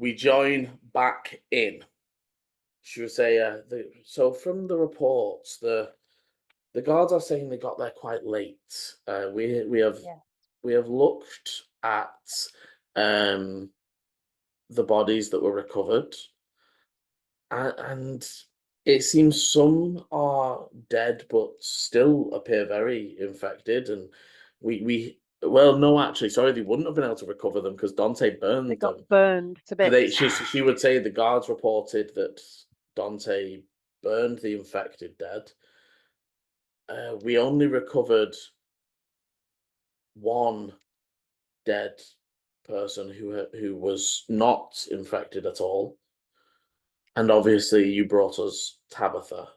we join back in. Should we say? So from the reports, the guards are saying they got there quite late. Yeah. We have looked at um the bodies that were recovered, and it seems some are dead but still appear very infected. And we well, no, actually, sorry, they wouldn't have been able to recover them because Dante They burned got them. burned to They bits. she would say the guards reported that Dante burned the infected dead. We only recovered one dead person who was not infected at all, and obviously you brought us Tabitha.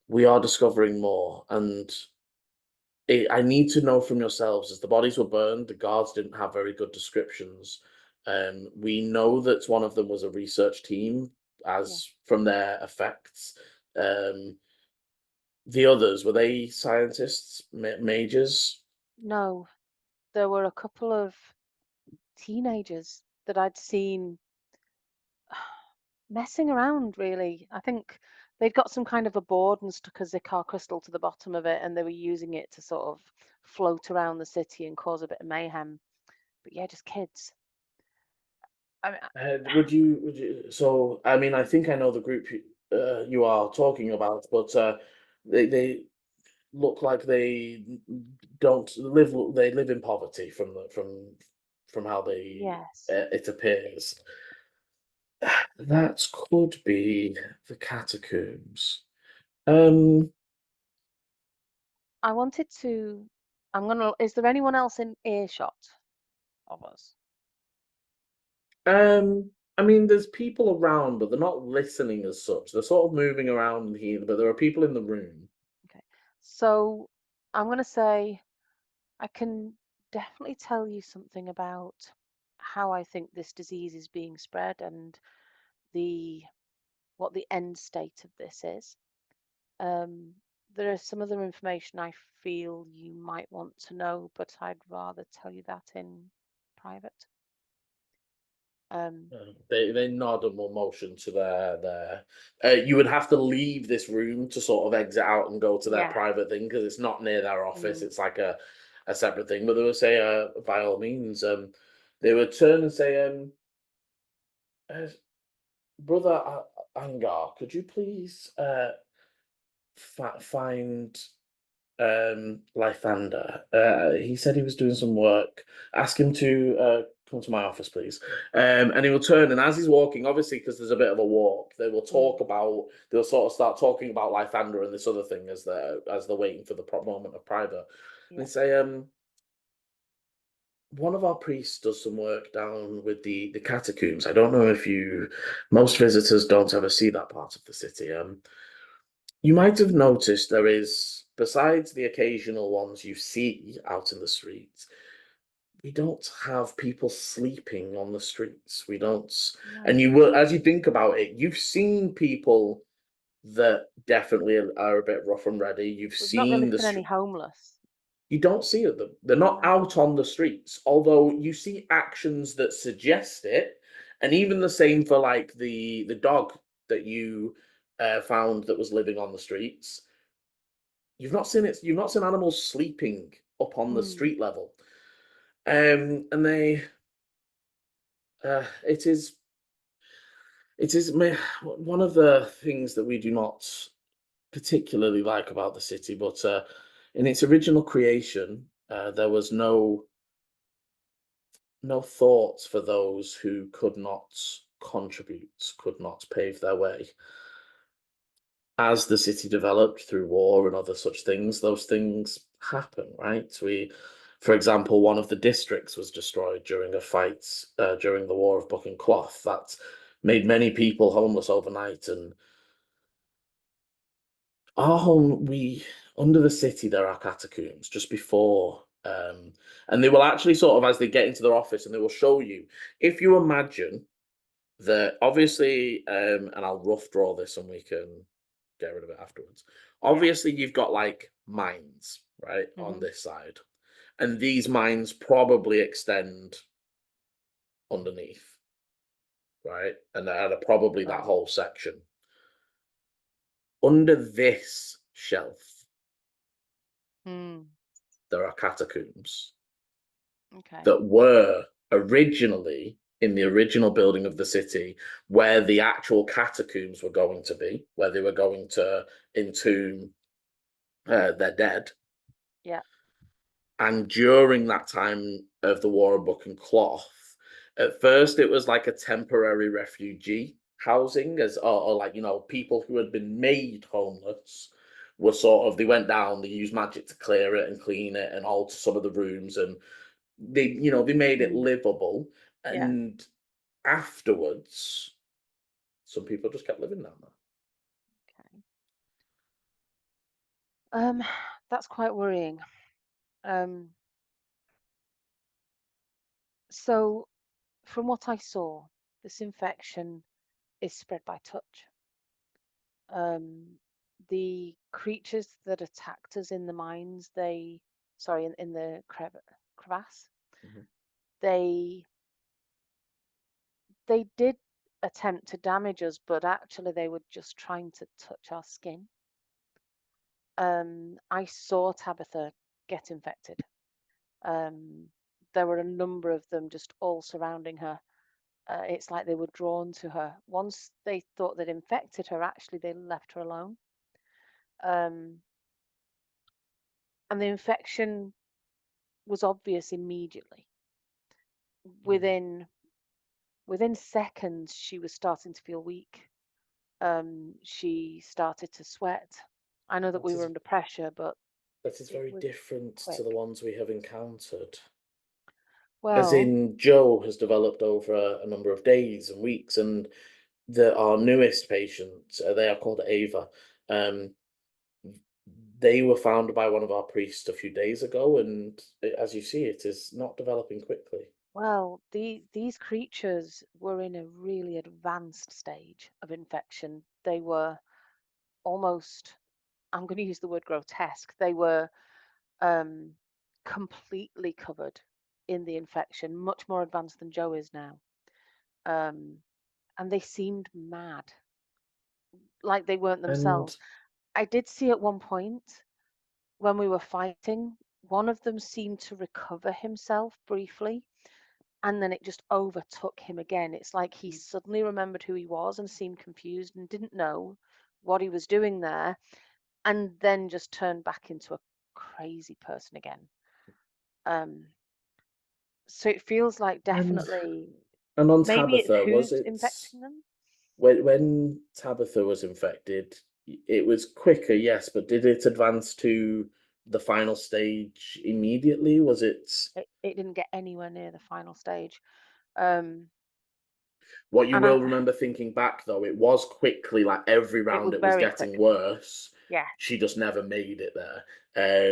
We are discovering more, and I need to know from yourselves, as the bodies were burned, the guards didn't have very good descriptions. We know that one of them was a research team, Yeah. as from their effects. The others, were they scientists, majors? No, there were a couple of teenagers that I'd seen messing around, really. I think they'd got some kind of a board and stuck a Zikar crystal to the bottom of it, and they were using it to sort of float around the city and cause a bit of mayhem. But yeah, just kids. I mean, Would you? So, I mean, I think I know the group you are talking about, but they look like they don't live. They live in poverty from how they yes. it appears. That could be the catacombs. Um, I wanted to. I'm gonna. Is there anyone else in earshot of us? I mean, there's people around, but they're not listening as such. They're sort of moving around here, but there are people in the room. Okay. So I'm gonna say I can definitely tell you something about how I think this disease is being spread and the what the end state of this is. Um, there is some other information I feel you might want to know, but I'd rather tell you that in private. Um, They nod and will motion to their. You would have to leave this room to sort of exit out and go to their yeah. private thing because it's not near their office. Mm, It's like a separate thing. But they would say, by all means, they would turn and say, uh, brother Angar, could you please find Lythander. He said he was doing some work. Ask him to come to my office, please. And he will turn, and as he's walking, obviously because there's a bit of a walk, they will mm, talk about. They'll sort of start talking about Lythander and this other thing as they're waiting for the moment of private. And yeah. they say, one of our priests does some work down with the catacombs. I don't know if you. Most visitors don't ever see that part of the city. You might have noticed there is, besides the occasional ones you see out in the streets, we don't have people sleeping on the streets. We don't, No. and you will, as you think about it, you've seen people that definitely are a bit rough and ready. You've We've not really seen the seen any street. homeless. You don't see them. They're not No. out on the streets, although you see actions that suggest it. And even the same for like the dog that you found that was living on the streets. You've not seen it. You've not seen animals sleeping up on the Mm, street level. And they, uh, it is, one of the things that we do not particularly like about the city. But in its original creation, there was no thought for those who could not contribute, could not pave their way. As the city developed through war and other such things, those things happen, right? For example, one of the districts was destroyed during a fight during the War of Book and Cloth that made many people homeless overnight. And our home, we under the city, there are catacombs just before. And they will actually sort of, as they get into their office, and they will show you. If you imagine that, obviously, and I'll rough draw this and we can get rid of it afterwards. yeah. Obviously, you've got like mines, right, on Hmm. this side. And these mines probably extend underneath, right? And probably that Right. whole section. Under this shelf, Hmm. there are catacombs Okay. that were originally in the original building of the city where the actual catacombs were going to be, where they were going to entomb their dead. Yeah. And during that time of the War of Book and Cloth, at first it was like a temporary refugee housing, as or like people who had been made homeless were sort of they went down, they used magic to clear it and clean it and alter some of the rooms, and they made it Mm. livable. Yeah. And afterwards, some people just kept living down there. Okay. Um, that's quite worrying. Um, so from what I saw, this infection is spread by touch. Um, the creatures that attacked us in the mines, sorry, in the crevasse, Mhm. they they did attempt to damage us, but actually they were just trying to touch our skin. I saw Tabitha get infected. Um, there were a number of them just all surrounding her. It's like they were drawn to her. Once they thought they'd infected her, actually they left her alone. Um, and the infection was obvious immediately. Mm. Within within seconds, she was starting to feel weak. She started to sweat. I know that That we were is under pressure, but that is it very was different to quick. the ones we have encountered. As Well, in, Joe has developed over a number of days and weeks, and our newest patient, they are called Ava. Um, they were found by one of our priests a few days ago, and as you see, it is not developing quickly. these creatures were in a really advanced stage of infection. They were almost, I'm going to use the word grotesque. They were um, completely covered in the infection, much more advanced than Joe is now. Um, and they seemed mad, like they weren't And themselves. I did see at one point when we were fighting, one of them seemed to recover himself briefly, and then it just overtook him again. It's like he suddenly remembered who he was and seemed confused and didn't know what he was doing there, and then just turned back into a crazy person again. Um, so it feels like and definitely and on maybe it's Tabitha, was who's it infecting them. when Tabitha was infected? It was quicker, yes, but did it advance to the final stage immediately? Was it? It didn't get anywhere near the final stage. Um, What you and will remember thinking back, though, it was quickly, like every it round was it was very getting quick. worse. Yeah, She just never made it there.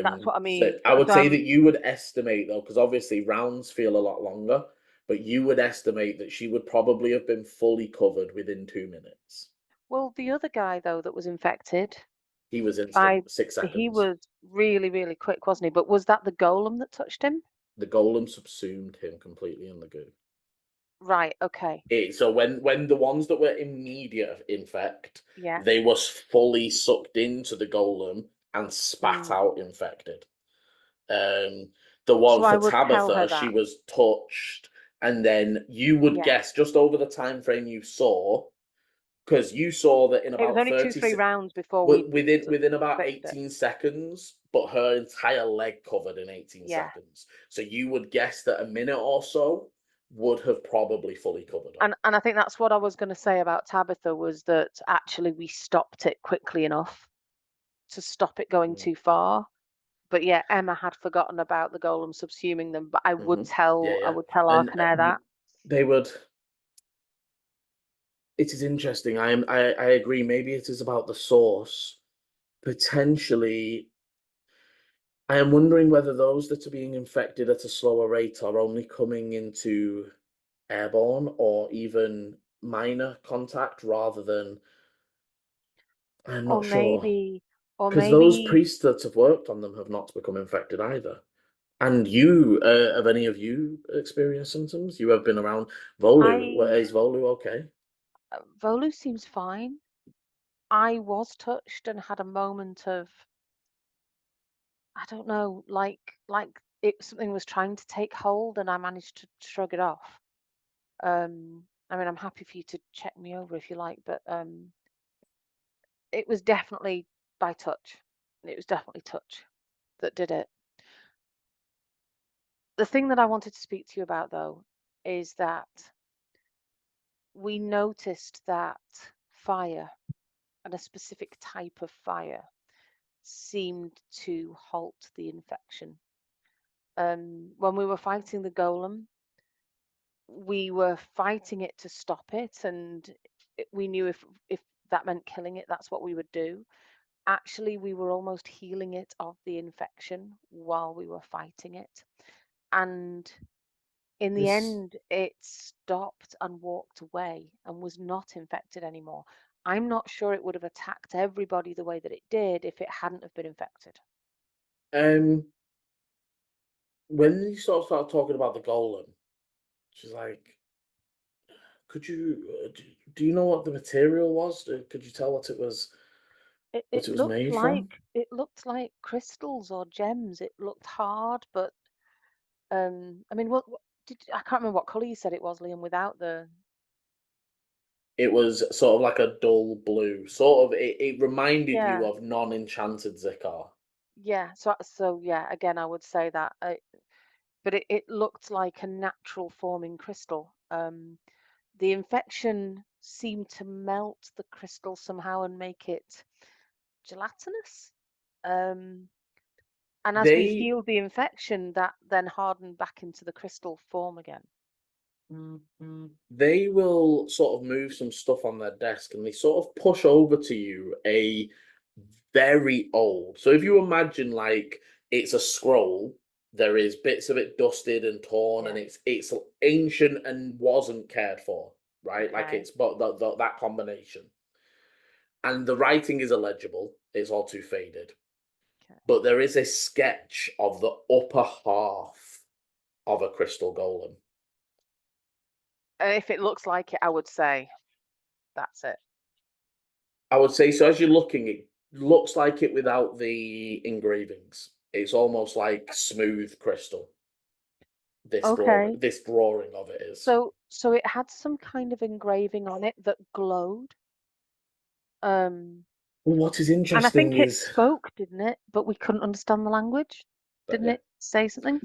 that's what I So mean. I would So say that you would estimate, though, because obviously rounds feel a lot longer, but you would estimate that she would probably have been fully covered within 2 minutes. well, the other guy though that was infected, He was instant, I 6 seconds. he was really, really quick, wasn't he? But was that the golem that touched him? The golem subsumed him completely in the goo. Right, okay. So when the ones that were immediate infect, Yeah. they was fully sucked into the golem and spat Mm. out infected. Um, the one So I for would tell her Tabitha, she that. was touched, and then you would Yeah. guess just over the time frame you saw, because you saw that in It was about only two, 30 three rounds before we within sort of within about fixed it. 18 seconds, but her entire leg covered in 18 Yeah. seconds. So you would guess that a minute or so would have probably fully covered her. And I think that's what I was going to say about Tabitha was that actually we stopped it quickly enough to stop it going Mm. too far. But yeah, Emma had forgotten about the golem subsuming them, but Yeah, I yeah. would tell And Arcanair that. they would. It is interesting. I agree. Maybe it is about the source. Potentially, I am wondering whether those that are being infected at a slower rate are only coming into airborne or even minor contact rather than. I'm Or not sure maybe or because those maybe priests that have worked on them have not become infected either. And you, have any of you experienced symptoms? You have been around Volu. I Is Volu okay? Volu seems fine. I was touched and had a moment of, I don't know, like it something was trying to take hold and I managed to shrug it off. I mean, I'm happy for you to check me over if you like, but it was definitely by touch. It was definitely touch that did it. The thing that I wanted to speak to you about though is that we noticed that fire and a specific type of fire seemed to halt the infection. When we were fighting the golem, we were fighting it to stop it, and we knew if that meant killing it, that's what we would do. Actually, we were almost healing it of the infection while we were fighting it, and in the This end, it stopped and walked away and was not infected anymore. I'm not sure it would have attacked everybody the way that it did if it hadn't have been infected. um when you sort of start talking about the golem, she's like, could you do you know what the material was? Could you tell It, what it it was looked made from? like it looked like crystals or gems. It looked hard, but I mean, what did I can't remember what color you said it was, Liam, without the It was sort of like a dull blue, sort of. It reminded you yeah, of non-enchanted Zikar. yeah. So yeah, again, I would say that, but it looked like a natural forming crystal. The infection seemed to melt the crystal somehow and make it gelatinous. Um, and as we They healed the infection, that then hardened back into the crystal form again. they will sort of move some stuff on their desk and they sort of push over to you a very old. So if you imagine like it's a scroll, there is bits of it dusted and torn, and Yeah. it's ancient and wasn't cared for, right? Like Okay. it's but that combination, and the writing is illegible. It's all too faded, Okay. but there is a sketch of the upper half of a crystal golem. If it looks like it, I would say that's it. I would say so. As you're looking, it looks like it without the engravings. It's almost like smooth crystal. Okay. This drawing of it is. So it had some kind of engraving on it that glowed. Um, What is and I interesting think it is, spoke, didn't it? But we couldn't understand the language. but Didn't yeah, it say something?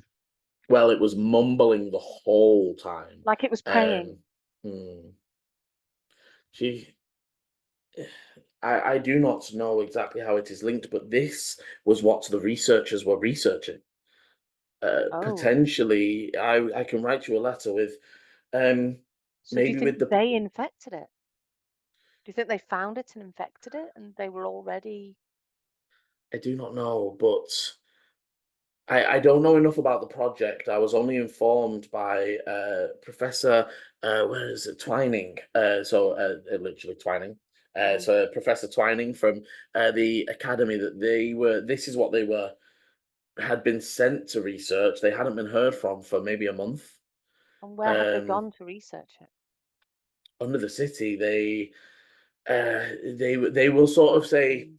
well, it was mumbling the whole time. Like it was praying. Um, hmm, she, I do not know exactly how it is linked, but this was what the researchers were researching. Oh. Potentially, I can write you a letter with, um, So do you maybe think with the. they infected it? Do you think they found it and infected it and they were already I do not know, but I don't know enough about the project. I was only informed by Professor, where is it, Twining. Literally Twining. mm, So Professor Twining from the academy, that this is what they had been sent to research. They hadn't been heard from for maybe a month. and where have they Um, gone to research it? Under the city, they will sort of say, Mm.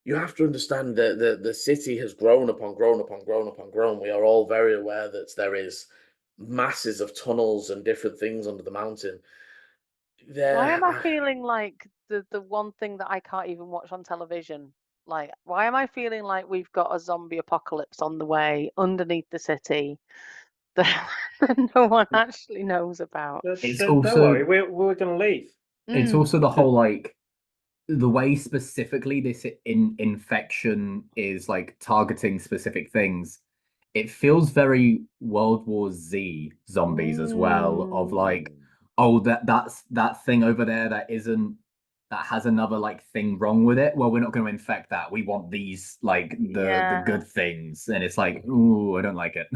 you have to understand that the city has grown upon grown upon grown upon grown. We are all very aware that there is masses of tunnels and different things under the mountain. Why There, am I feeling like the one thing that I can't even watch on television? Like, why am I feeling like we've got a zombie apocalypse on the way underneath the city that, that no one actually knows about? It's Don't worry, also we're going to leave. it's Mm, also the whole like the way specifically this infection is like targeting specific things. It feels very World War Z zombies as well, of like, mm, oh, that's that thing over there that has another like thing wrong with it. Well, we're not going to infect that. We want these like the yeah. good things. And it's like, ooh, I don't like it.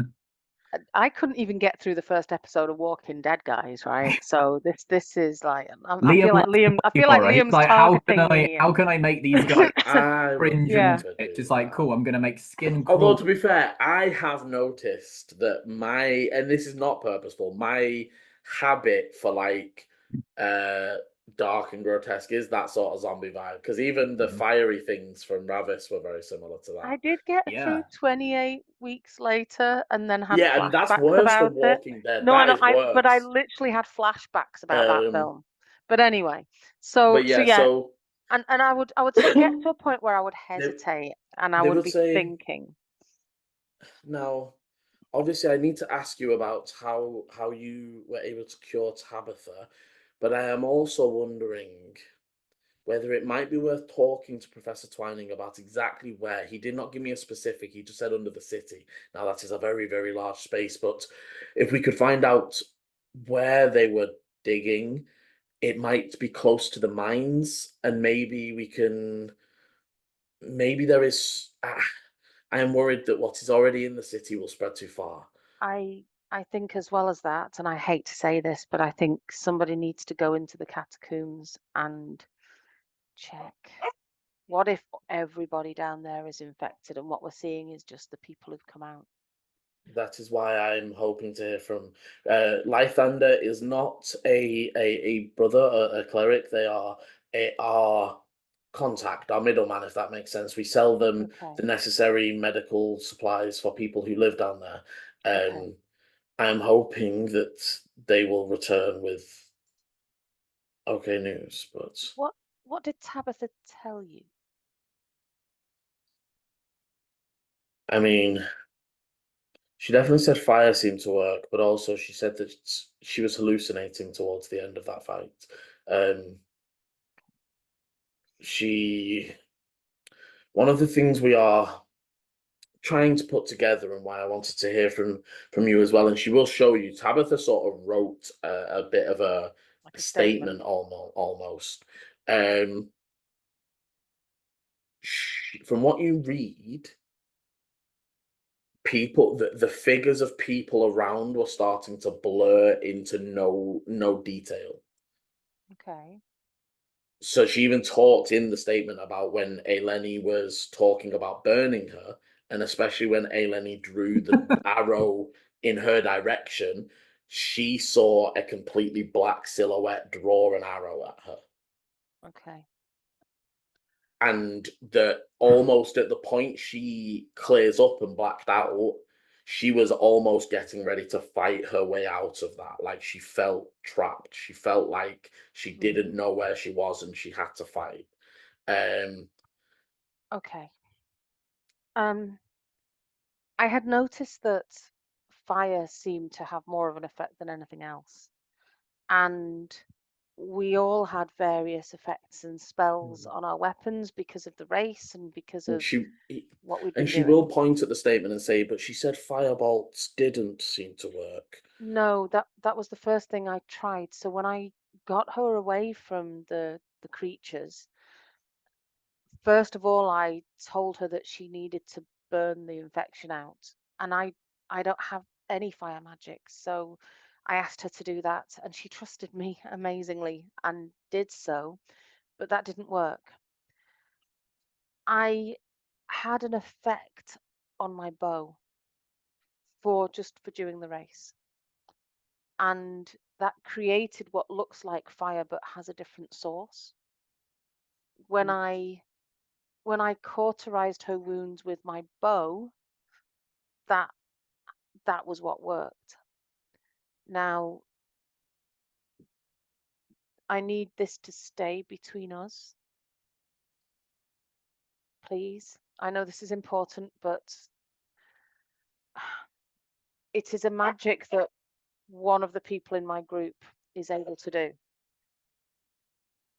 I couldn't even get through the first episode of Walking Dead, guys. Right? So this is like I Liam feel like loves Liam. I body feel like horror. He's Liam's like, targeting me. how can I make these guys I would cringe Yeah. and never it's do just like, that. cool, I'm gonna make skin Although, crawl. to be fair, I have noticed that and this is not purposeful, my habit for like dark and grotesque is that sort of zombie vibe. Because even the Mhm. fiery things from Ravis were very similar to that. I did get through Yeah. 28 weeks later and then had Yeah, and that's flashbacks worse than about it. Walking Dead. No, I That know, is but I worse. literally had flashbacks about that Um, film. But anyway, so but yeah, yeah, so and I would sort of get to a point where I would they, hesitate and I they would would be say thinking, now. Obviously, I need to ask you about how you were able to cure Tabitha, but I am also wondering whether it might be worth talking to Professor Twining about exactly where. He did not give me a specific, he just said under the city. Now, that is a very, very large space, but if we could find out where they were digging, it might be close to the mines, and maybe we can. Maybe there is. I am worried that what is already in the city will spread too far. I think as well as that, and I hate to say this, but I think somebody needs to go into the catacombs and check. What if everybody down there is infected and what we're seeing is just the people who've come out? That is why I'm hoping to hear from Lythander is not a brother, a cleric. They are our contact, our middleman, if that makes sense. We sell them Okay, the necessary medical supplies for people who live down there. okay. I'm hoping that they will return with okay news, but What did Tabitha tell you? I mean, she definitely said fire seemed to work, but also she said that she was hallucinating towards the end of that fight. Um, she One of the things we are trying to put together and why I wanted to hear from you as well, and she will show you. Tabitha sort of wrote a bit of a Like a statement. statement almost. Um, from what you read, the figures of people around were starting to blur into no detail. Okay. So she even talked in the statement about when Eleni was talking about burning her, and especially when Eleni drew the arrow in her direction, she saw a completely black silhouette draw an arrow at her. Okay. And that almost at the point she clears up and blacked out, she was almost getting ready to fight her way out of that. Like she felt trapped. She felt like she didn't Mm, know where she was and she had to fight. Um, okay. Um, I had noticed that fire seemed to have more of an effect than anything else. And we all had various effects and spells on our weapons because of the race and because and of what we'd and been she will doing. point at the statement and say, "But she said firebolts didn't seem to work." No, that was the first thing I tried. So when I got her away from the creatures, first of all, I told her that she needed to burn the infection out, and I don't have any fire magic, so I asked her to do that, and she trusted me amazingly and did so, but that didn't work. I had an effect on my bow for doing the race, and that created what looks like fire but has a different source. When I cauterized her wounds with my bow, that that was what worked. Now, I need this to stay between us, please. I know this is important, but it is a magic that one of the people in my group is able to do.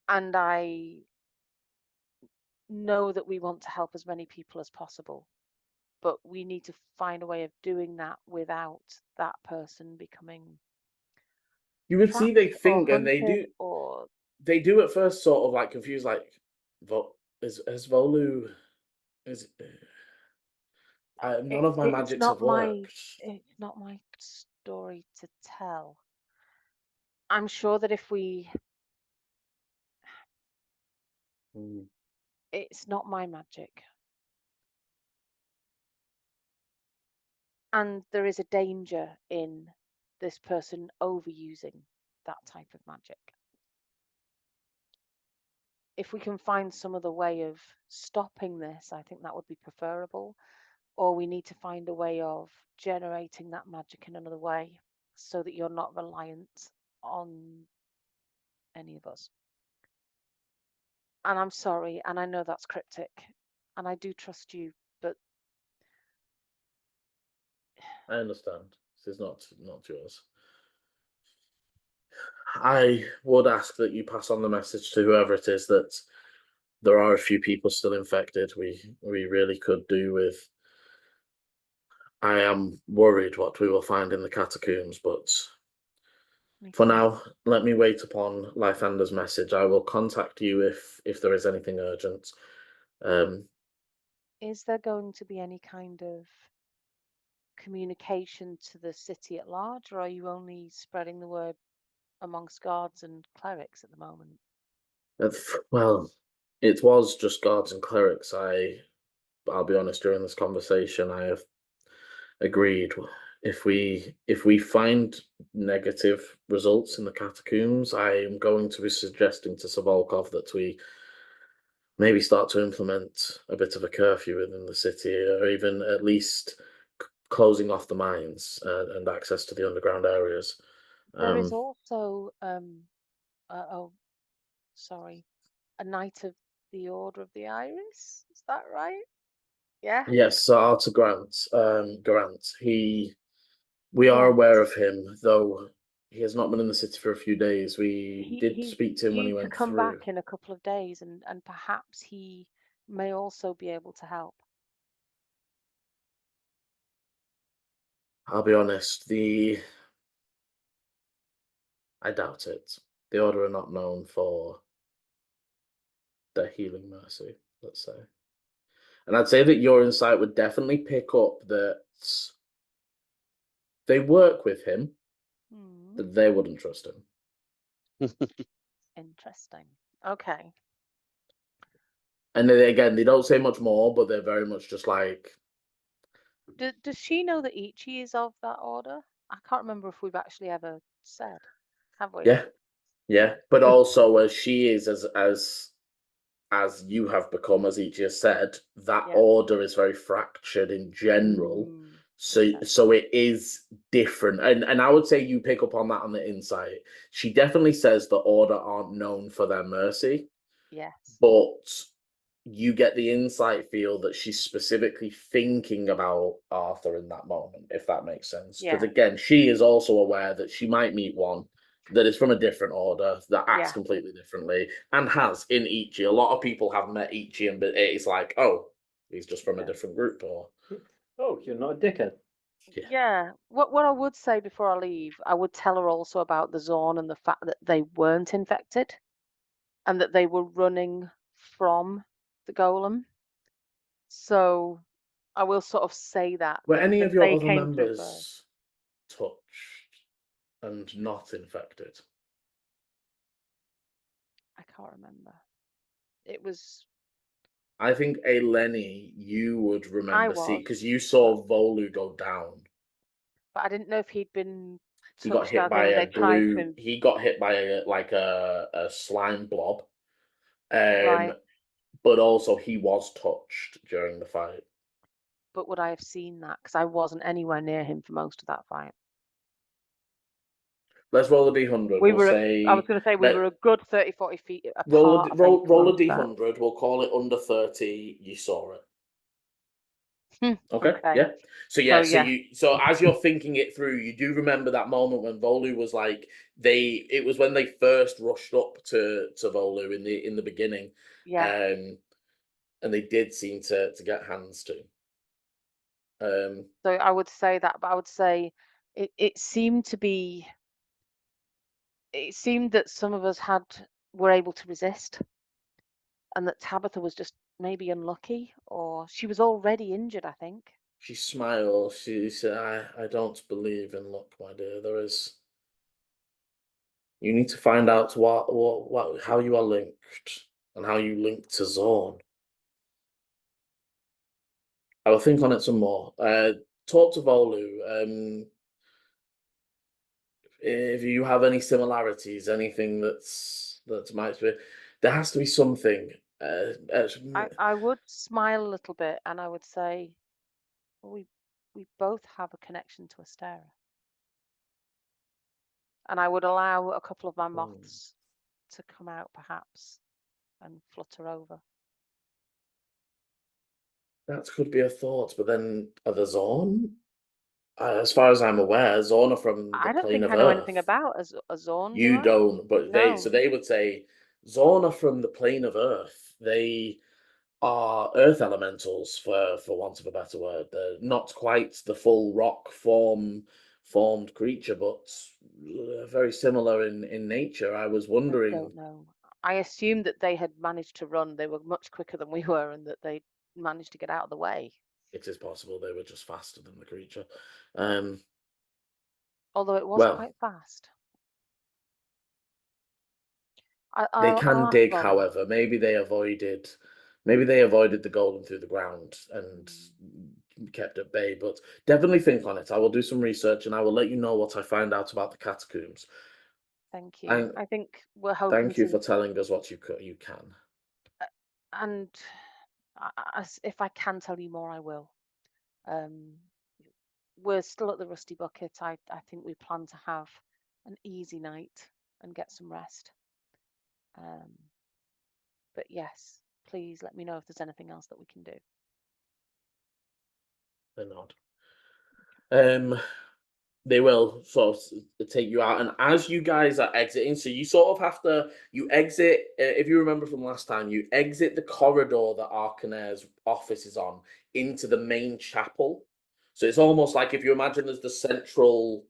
And I know that we want to help as many people as possible, but we need to find a way of doing that without that person becoming You would see they trapped or think, and hunted or they do at first sort of like confused, like, is Volu is None of my It's magics not have my worked. it's not my story to tell. I'm sure that if we Mm. it's not my magic. And there is a danger in this person overusing that type of magic. If we can find some other way of stopping this, I think that would be preferable. Or we need to find a way of generating that magic in another way so that you're not reliant on any of us. And I'm sorry, and I know that's cryptic, and I do trust you, but I understand. This is not yours. I would ask that you pass on the message to whoever it is that there are a few people still infected. We really could do with. I am worried what we will find in the catacombs, but me for too. now, let me wait upon Lythander's message. I will contact you if there is anything urgent. Is there going to be any kind of communication to the city at large, or are you only spreading the word amongst guards and clerics at the moment? Well, it was just guards and clerics. I'll be honest. During this conversation, I have agreed. If we find negative results in the catacombs, I am going to be suggesting to Savolkov that we maybe start to implement a bit of a curfew within the city, or even at least closing off the mines and access to the underground areas. There is Um, also, oh, sorry, a Knight of the Order of the Iris. Is that right? Yeah. yes, Sir Arthur Grant. We are aware Yes. of him, though he has not been in the city for a few days. We did He's speak to him when due he to went come through. back in a couple of days, and perhaps he may also be able to help. I'll be honest, I doubt it. The Order are not known for their healing mercy, let's say. And I'd say that your insight would definitely pick up that they work with him, Hmm. but they wouldn't trust him. Interesting. Okay. And then again, they don't say much more, but they're very much just like, Does she know that Ichi is of that order? I can't remember if we've actually ever said, have we? yeah, yeah. But also, as she is, as you have become, as each has said, that Yeah. order is very fractured in general. Mm, So okay. so it is different. And I would say you pick up on that on the insight. She definitely says the order aren't known for their mercy, Yes. but you get the insight feel that she's specifically thinking about Arthur in that moment, if that makes sense. Because Yeah. again, she is also aware that she might meet one that is from a different order that acts Yeah. completely differently and has in Ichi. A lot of people have met Ichi and it's like, oh, he's just from a Yeah. different group, or Oh, you're not a dickhead. yeah. Yeah. What I would say before I leave, I would tell her also about the Zorn and the fact that they weren't infected and that they were running from the golem. So I will sort of say that Were any that of your they other came through first. members touched and not infected? I can't remember. It was I think Eleni, you would I remember see was, because you saw Volu go down. but I didn't know if he'd been He got touched hit as by in a they tried to blue. He got hit by a slime blob. Um, right. but also he was touched during the fight. But would I have seen that? Because I wasn't anywhere near him for most of that fight. Let's roll a d100. We We'll were, I was say going to say we let were a good 30, 40 feet roll apart, I think, roll for roll a most of that. d100. We'll call it under 30. You saw it. Okay. Okay. Yeah. So So yeah. So yeah, as you're thinking it through, you do remember that moment when Volu was like it was when they first rushed up to Volu in the beginning, yeah. and they did seem to get hands to. So I would say that, but I would say it seemed to be, it seemed that some of us were able to resist, and that Tabitha was just maybe unlucky, or she was already injured, I think. She smiles. She said, I don't believe in luck, my dear. There is. You need to find out how you are linked and how you link to Zorn. I will think on it some more. Talk to Volu. If you have any similarities, anything that might be, there has to be something. I would smile a little bit and I would say, well, we both have a connection to Astera. And I would allow a couple of my moths to come out perhaps and flutter over. That could be a thought, but then are the Zorn? As far as I'm aware, Zorn are from the I don't plane think of I know anything Earth. about a Zorn, do You I? don't, but No. they would say Zorn are from the plane of Earth. They are Earth elementals, for want of a better word. They're not quite the full rock formed creature, but very similar in nature. I was I wondering. don't know. I assumed that they had managed to run. They were much quicker than we were and that they managed to get out of the way. It is possible they were just faster than the creature. Although it was Well, quite fast. they I'll can ask dig, Volu. however. Maybe they avoided the golem through the ground and kept at bay. But definitely think on it. I will do some research and I will let you know what I find out about the catacombs. Thank you. And I think we're hoping thank you to, for telling us what you can. and if I can tell you more, I will. We're still at the Rusty Bucket. I think we plan to have an easy night and get some rest. But yes, please let me know if there's anything else that we can do. They nod. They will sort of take you out, and as you guys are exiting, so you sort of have to exit. If you remember from last time, you exit the corridor that Arcane's office is on into the main chapel. So it's almost like if you imagine there's the central,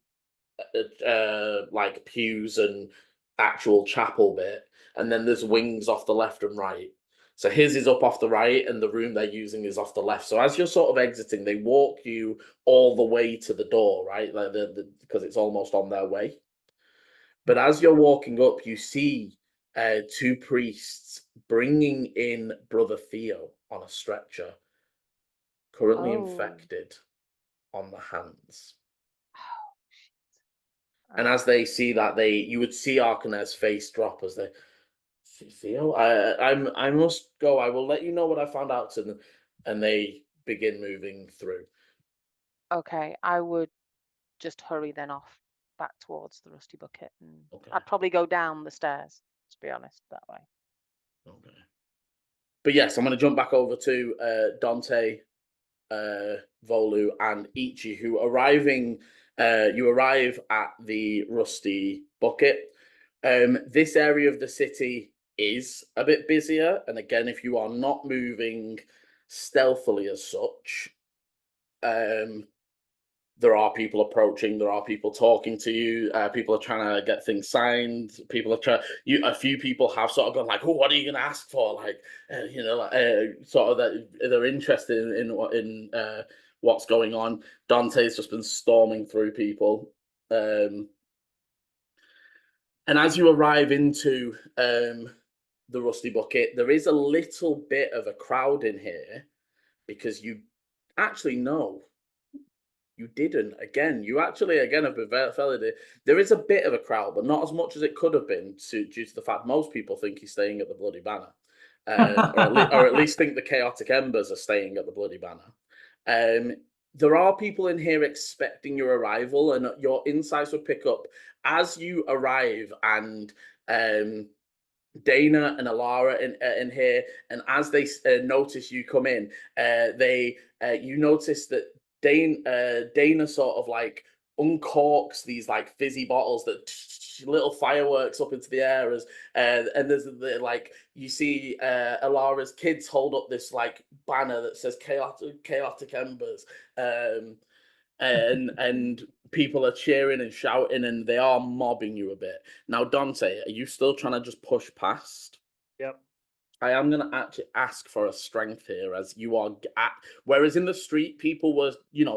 like pews and actual chapel bit, and then there's wings off the left and right. So his is up off the right, and the room they're using is off the left. So as you're sort of exiting, they walk you all the way to the door, right? Like because it's almost on their way. But as you're walking up, you see two priests bringing in Brother Theo on a stretcher, currently infected on the hands. And as they see that, you would see Arcane's face drop as they, Theo, I must go. I will let you know what I found out, and they begin moving through. Okay, I would just hurry then off back towards the Rusty Bucket, and Okay. I'd probably go down the stairs, to be honest, that way. Okay. But yes, I'm going to jump back over to Dante, Volu, and Ichi, who you arrive at the Rusty Bucket. This area of the city is a bit busier, and again, if you are not moving stealthily as such, there are people approaching, there are people talking to you, people are trying to get things signed, people are trying, a few people have sort of gone like, oh, what are you going to ask for? Like, sort of that they're interested in what's going on. Dante's just been storming through people. And as you arrive into the Rusty Bucket, there is a little bit of a crowd in here because you actually know. You didn't. Again, you actually, again, have been fairly. There is a bit of a crowd, but not as much as it could have been due to the fact most people think he's staying at the Bloody Banner. Or at least think the Chaotic Embers are staying at the Bloody Banner. There are people in here expecting your arrival, and your insights would pick up as you arrive, and Dana and Alara in here, and as they notice you come in, you notice that Dana sort of like uncorks these like fizzy bottles that little fireworks up into the air as and there's like you see Alara's kids hold up this like banner that says chaotic embers, and people are cheering and shouting and they are mobbing you a bit. Now, Dante, are you still trying to just push past? Yep. I am going to actually ask for a strength here, as you are whereas in the street people were,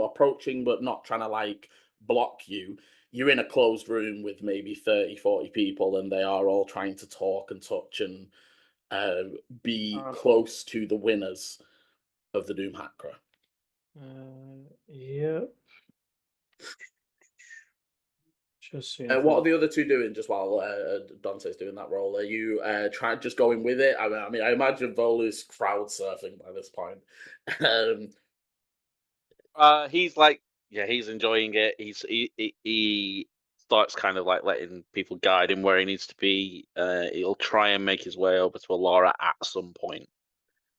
approaching but not trying to like block you. You're in a closed room with maybe 30, 40 people, and they are all trying to talk and touch and be close to the winners of the Doomhakre. Yep. Just seeing What are the other two doing just while Dante's doing that role? Are you just going with it? I mean, I imagine Volu's crowd surfing by this point. He's like, yeah, he's enjoying it. He starts kind of like letting people guide him where he needs to be. He'll try and make his way over to Alara at some point.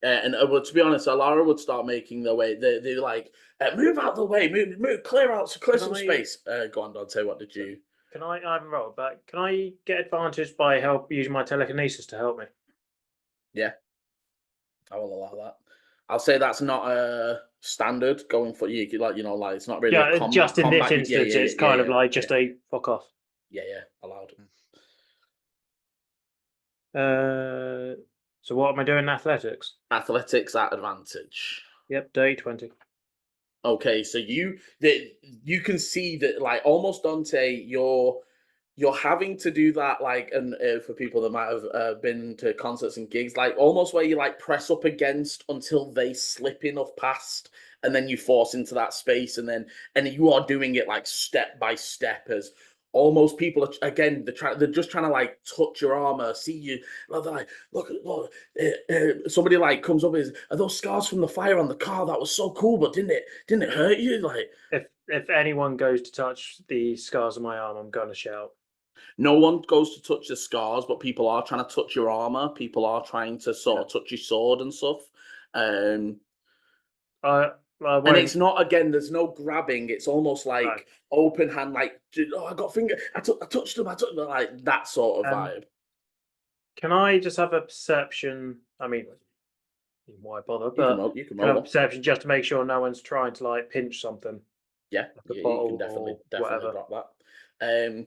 And well, to be honest, Alara would start making their way. They're like, move out the way, move, clear some space. Go on, Dante. What did you? Can I haven't rolled, but can I get advantage by using my telekinesis to help me? Yeah, I will allow that. I'll say that's not standard going for you. Like it's not really. Yeah, just in this instance, it's kind of like just a fuck off. Yeah, allowed. So what am I doing in athletics? Athletics at advantage. Yep, day 20. Okay, so you can see that, like, almost Dante, you're having to do that, like, and for people that might have been to concerts and gigs, like almost where you like press up against until they slip enough past, and then you force into that space, and you are doing it like step by step, as almost people are, again, they're just trying to like touch your armor, see you. They're like, look, somebody like comes up, are those scars from the fire on the car? That was so cool, but didn't it hurt you? Like, if anyone goes to touch the scars on my arm, I'm gonna shout. No one goes to touch the scars, but people are trying to touch your armor. People are trying to sort of touch your sword and stuff. And it's not, again, there's no grabbing. It's almost like open hand, like, oh, I got finger. I touched them. Like that sort of vibe. Can I just have a perception? I mean, why bother? But you can have roll a perception just to make sure no one's trying to like pinch something. Yeah, like you bottle can definitely whatever. drop that.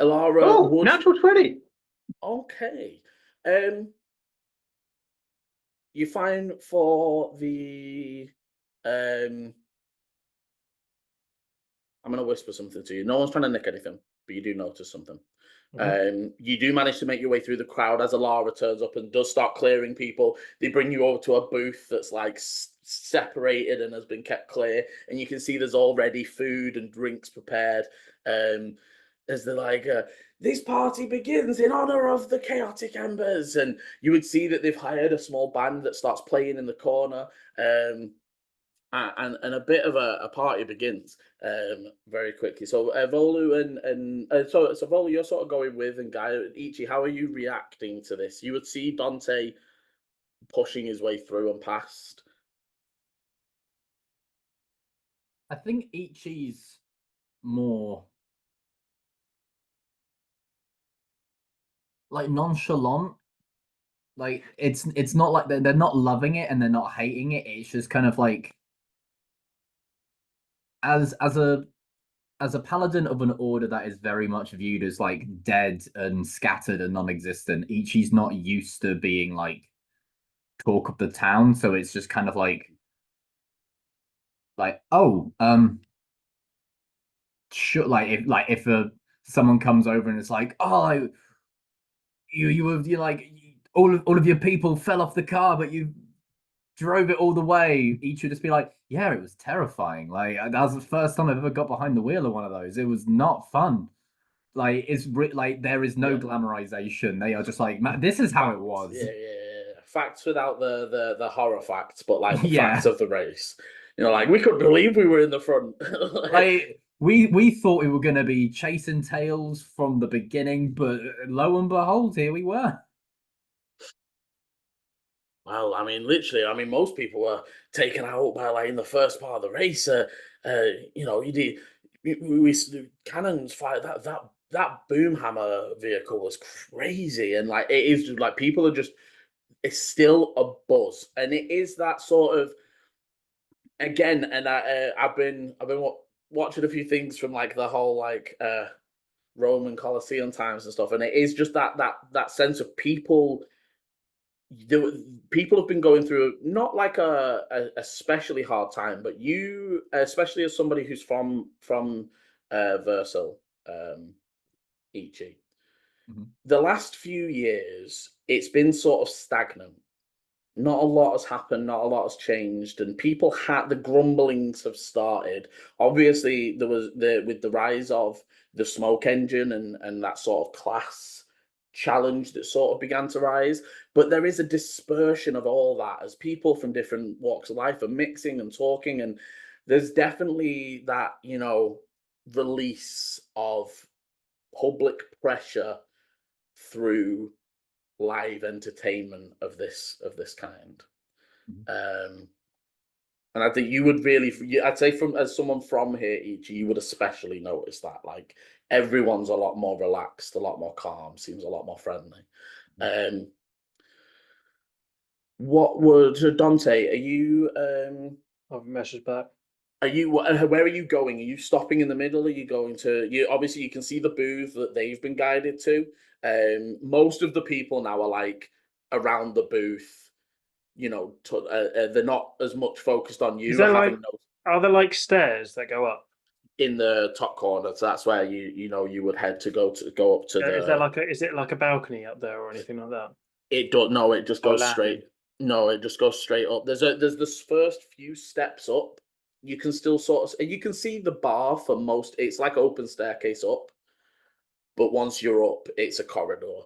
Alara, natural 20. Okay. You find for the I'm gonna whisper something to you. No one's trying to nick anything, but you do notice something. You do manage to make your way through the crowd as Alara turns up and does start clearing people. They bring you over to a booth that's like separated and has been kept clear, and you can see there's already food and drinks prepared. As they're like, this party begins in honor of the chaotic embers, and you would see that they've hired a small band that starts playing in the corner. And a bit of a party begins very quickly. So Volu and so Volu, you're sort of going with, and Guy, Ichi, how are you reacting to this? You would see Dante pushing his way through and past. I think Ichi's more like nonchalant. Like it's not like they're not loving it and they're not hating it. It's just kind of like as a paladin of an order that is very much viewed as like dead and scattered and non-existent, Ichi's not used to being like talk of the town, so it's just kind of like sure, like if someone comes over and it's like, oh, you're like all of your people fell off the car, but you drove it all the way. Each would just be like, yeah, it was terrifying. Like that was the first time I've ever got behind the wheel of one of those. It was not fun. Like it's like there is no glamorization. They are just like, this is how it was. Yeah. Facts without the horror facts, but like the facts of the race. Like we couldn't believe we were in the front. Like we thought we were going to be chasing tails from the beginning, but lo and behold, here we were. Well, I mean, literally, most people were taken out by like in the first part of the race. You did we cannons fight that boom hammer vehicle was crazy, and like it is just like people are just, it's still a buzz, and it is that sort of, again, and I've been watching a few things from like the whole like Roman Colosseum times and stuff, and it is just that sense of people. people have been going through not like a especially hard time, but you, especially as somebody who's from Verso, Ichi, the last few years it's been sort of stagnant. Not a lot has happened, not a lot has changed, and people had the grumblings have started. Obviously, there was with the rise of the smoke engine and that sort of class challenge that sort of began to rise. But there is a dispersion of all that as people from different walks of life are mixing and talking, and there's definitely that, release of public pressure through live entertainment of this kind. And I think you would really, I'd say from as someone from here, Ichi, you would especially notice that. Like everyone's a lot more relaxed, a lot more calm, seems a lot more friendly. What would Dante? Are you? I've messaged back. Are you? Where are you going? Are you stopping in the middle? Are you going to? You obviously you can see the booth that they've been guided to. Most of the people now are like around the booth. They're not as much focused on you. Is there having like, are there like stairs that go up? in the top corner, so that's where you would head to go up to the. Is there like is it like a balcony up there or anything like that? It don't. No, it just Or a goes straight. landing? No, it just goes straight up. There's this first few steps up. You can still you can see the bar for most. It's like open staircase up, but once you're up, it's a corridor.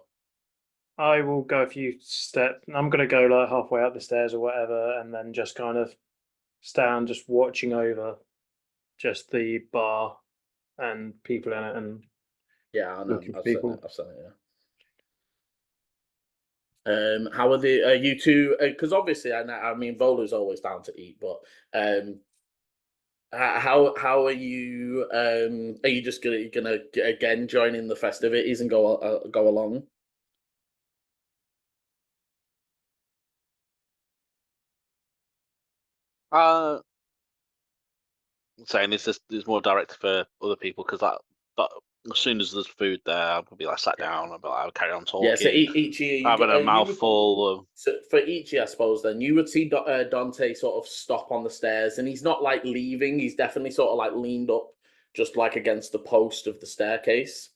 I will go a few steps. I'm gonna go like halfway up the stairs or whatever, and then just kind of stand, just watching over, just the bar and people in it, and Yeah, I know. looking for I've seen people. it. I've seen it. Yeah. How are you two? Because obviously, I mean, Volu's always down to eat, but how are you? Are you just gonna again join in the festivities and go along? Saying this is more directed for other people because but as soon as there's food there, I'll be like sat down. I'll carry on Yeah. So talking, each year having a mouthful of. So for each year, I suppose, then you would see Dante sort of stop on the stairs, and he's not like leaving. He's definitely sort of like leaned up, just like against the post of the staircase,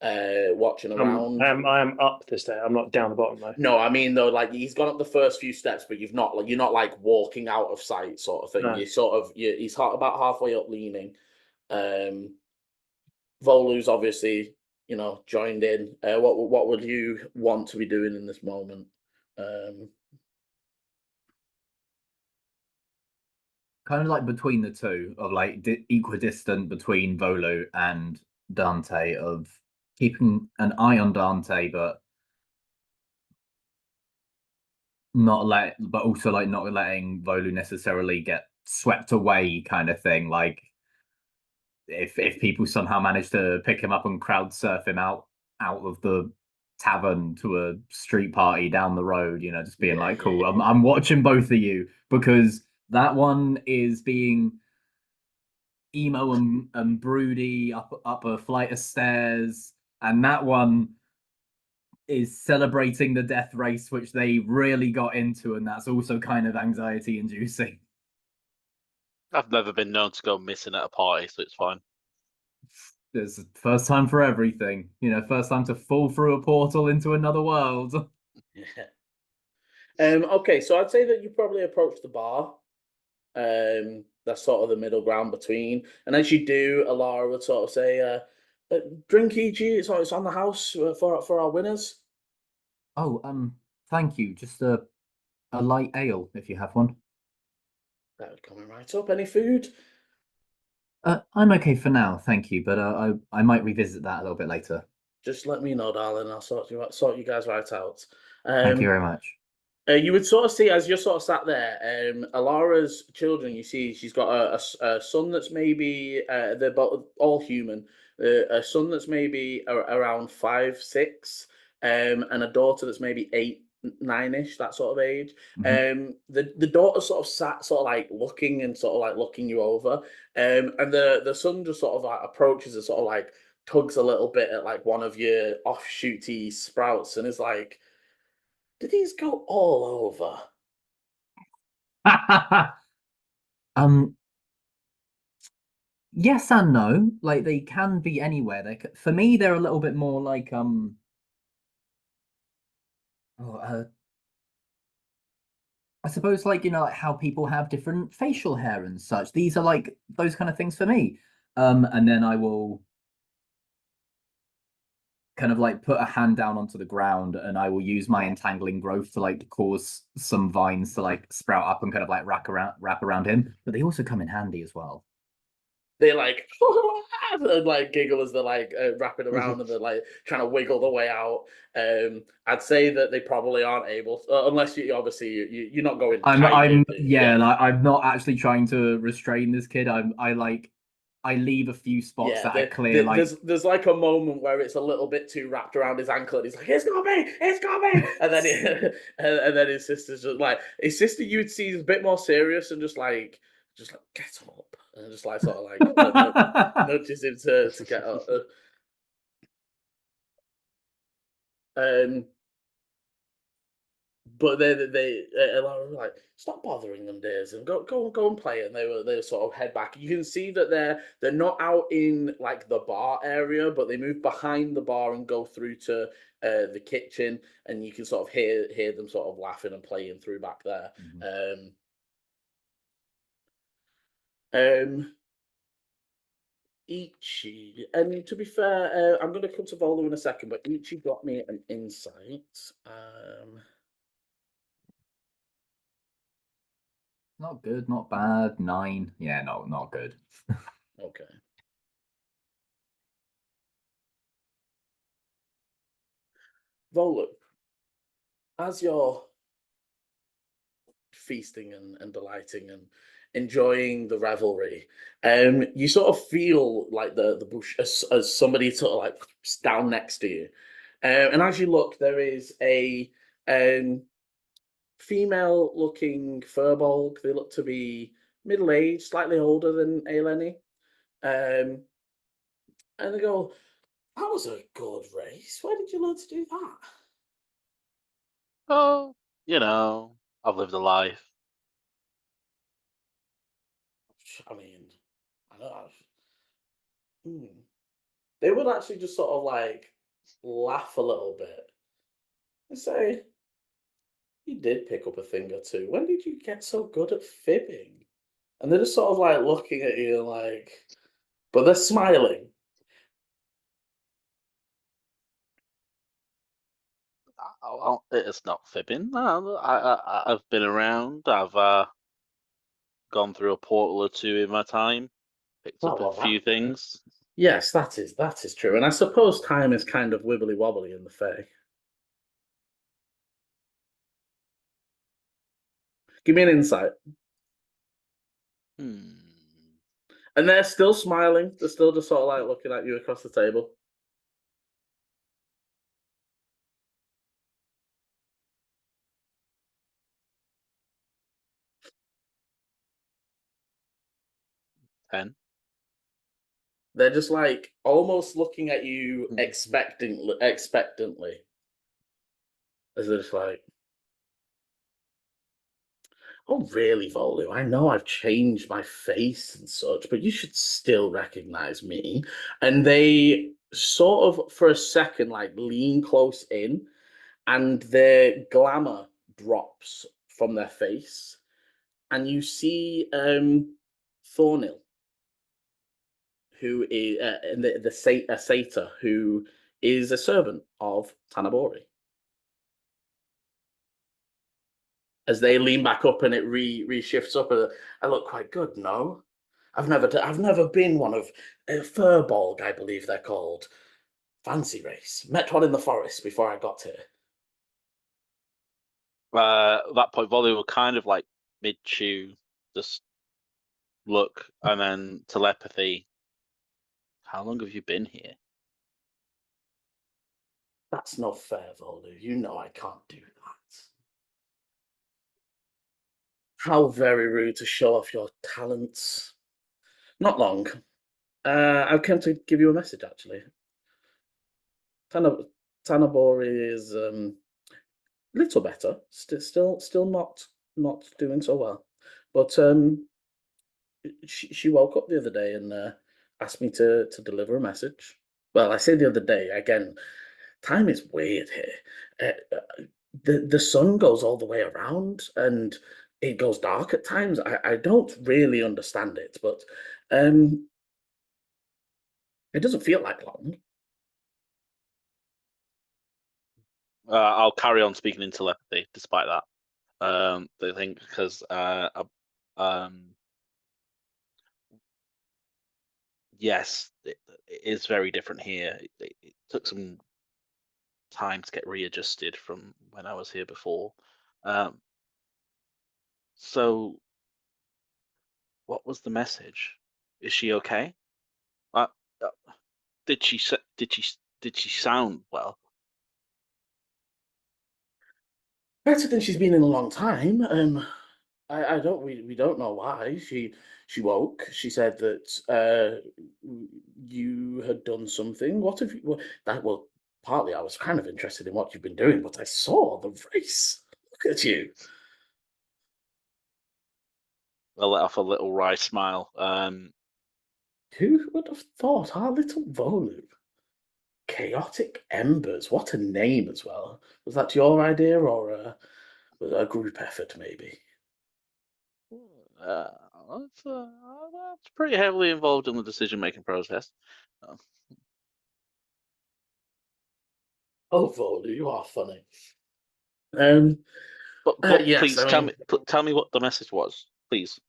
watching around. I am up the stair. I'm not down the bottom though. No, I mean though, like he's gone up the first few steps, but you're not like walking out of sight, sort of thing. No. You sort of he's about halfway up, leaning. Volu's obviously joined in. What would you want to be doing in this moment? Kind of like between the two, of like equidistant between Volo and Dante, of keeping an eye on Dante, but also like not letting Volu necessarily get swept away, kind of thing. Like if people somehow manage to pick him up and crowd surf him out of the tavern to a street party down the road, just being like, cool, I'm watching both of you, because that one is being emo and broody up a flight of stairs, and that one is celebrating the death race, which they really got into, and that's also kind of anxiety inducing. I've never been known to go missing at a party, so it's fine. It's first time for everything, first time to fall through a portal into another world. Yeah. Okay, so I'd say that you probably approach the bar. That's sort of the middle ground between. And as you do, Alara would sort of say, "Drink, EG. It's on the house for our winners." Oh, thank you. Just a light ale, if you have one. That would come right up. Any food? I'm okay for now, thank you. But I might revisit that a little bit later. Just let me know, darling. I'll sort you guys right out. Thank you very much. You would sort of see as you're sort of sat there, Alara's children. You see, she's got a son that's maybe they're both all human. A son that's maybe around 5, 6, and a daughter that's maybe 8, 9ish, that sort of age. The daughter sort of sat, sort of like looking and sort of like looking you over, and the son just sort of like approaches and sort of like tugs a little bit at like one of your offshooty sprouts and is like, Do these go all over? Yes and no. Like they can be anywhere. For me, they're a little bit more like oh, I suppose like like how people have different facial hair and such. These are like those kind of things for me. And then I will kind of like put a hand down onto the ground and I will use my entangling growth to like cause some vines to like sprout up and kind of like wrap around him. But they also come in handy as well. They like and like giggle as they're like wrapping around and they're like trying to wiggle the way out. I'd say that they probably aren't able unless you obviously you're not going. Yeah, like I'm not actually trying to restrain this kid. I leave a few spots that are clear. Like there's like a moment where it's a little bit too wrapped around his ankle, and he's like, "It's got me, it's got me," and then and then his sister's just like, his sister you would see is a bit more serious and just like get up and just like sort of like nudges him to get up. But they were like, stop bothering them, Days, and go and play. And they were sort of head back. You can see that they're not out in like the bar area, but they move behind the bar and go through to the kitchen, and you can sort of hear them sort of laughing and playing through back there. Ichi, and to be fair, I'm going to come to Volo in a second, but Ichi got me an insight. Not good, not bad. 9. Yeah, no, not good. Okay. Volo, as you're feasting and delighting and enjoying the revelry, you sort of feel like the bush as somebody sort of like down next to you. And as you look, there is a female looking furbolg. They look to be middle-aged, slightly older than Aileni. And they go, that was a good race. Where did you learn to do that? Oh, I've lived a life. I mean, I know. They would actually just sort of like laugh a little bit and say, you did pick up a thing or two. When did you get so good at fibbing? And they're just sort of like looking at you like, but they're smiling. It's not fibbing. I've been around. I've gone through a portal or two in my time. Picked up a few things. Yes, that is true. And I suppose time is kind of wibbly wobbly in the Fae. Give me an insight. And they're still smiling. They're still just sort of like looking at you across the table. Ten. They're just like almost looking at you expectantly. As they're just like, oh, really, Volu? I know I've changed my face and such, but you should still recognize me. And they sort of, for a second, like lean close in, and their glamour drops from their face, and you see Thornil, who is a satyr who is a servant of Tanabori. As they lean back up and it reshifts up, I look quite good. No, I've never been one of a furbolg, I believe they're called. Fancy race. Met one in the forest before I got here. At that point, Volley will kind of like mid-chew, just look, and then telepathy. How long have you been here? That's not fair, Volu. You know I can't do that. How very rude to show off your talents. Not long. I've come to give you a message, actually. Tanabori is little better. Still not doing so well. But she woke up the other day and asked me to deliver a message. Well, I say the other day again. Time is weird here. The sun goes all the way around and it goes dark at times. I don't really understand it, but um, it doesn't feel like long. I'll carry on speaking in telepathy despite that. I think because yes, it is very different here. It took some time to get readjusted from when I was here before. So what was the message? Is she okay? Uh, uh, did she sound well? Better than she's been in a long time. I don't we don't know why she woke. She said that you had done something. What have you? Well, partly I was kind of interested in what you've been doing, but I saw the race. Look at you. I let off a little wry smile. Who would have thought our little Volu? Chaotic Embers. What a name as well. Was that your idea or a group effort, maybe? Uh, that's pretty heavily involved in the decision-making process. Oh, Volu, you are funny. But yes, please I mean, tell me what the message was, please.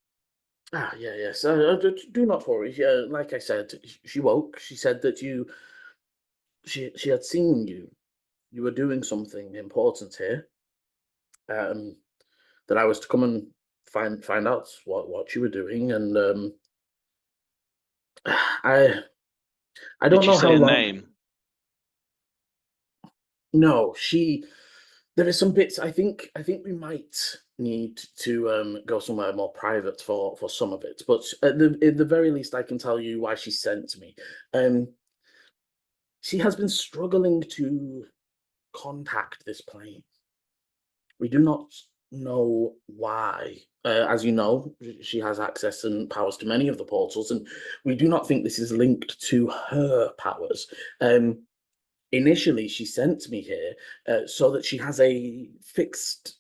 yes. Do not worry. Like I said, she woke. She said that she had seen you. You were doing something important here. That I was to come and find out what you were doing, and I Did don't she know how say a long. name? No, there is some bits. I think we might need to go somewhere more private for some of it. But at the very least, I can tell you why she sent me. Um, she has been struggling to contact this plane. We do not know why. As you know, she has access and powers to many of the portals, and we do not think this is linked to her powers. Initially, she sent me here so that she has a fixed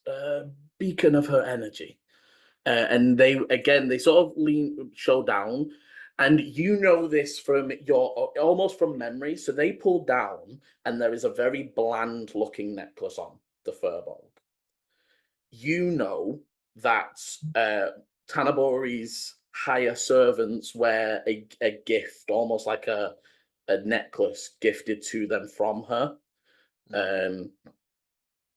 beacon of her energy. And they sort of show down. And you know this from your almost from memory. So they pull down, and there is a very bland looking necklace on the furball. You know that Tanabori's higher servants wear a gift, almost like a necklace gifted to them from her. And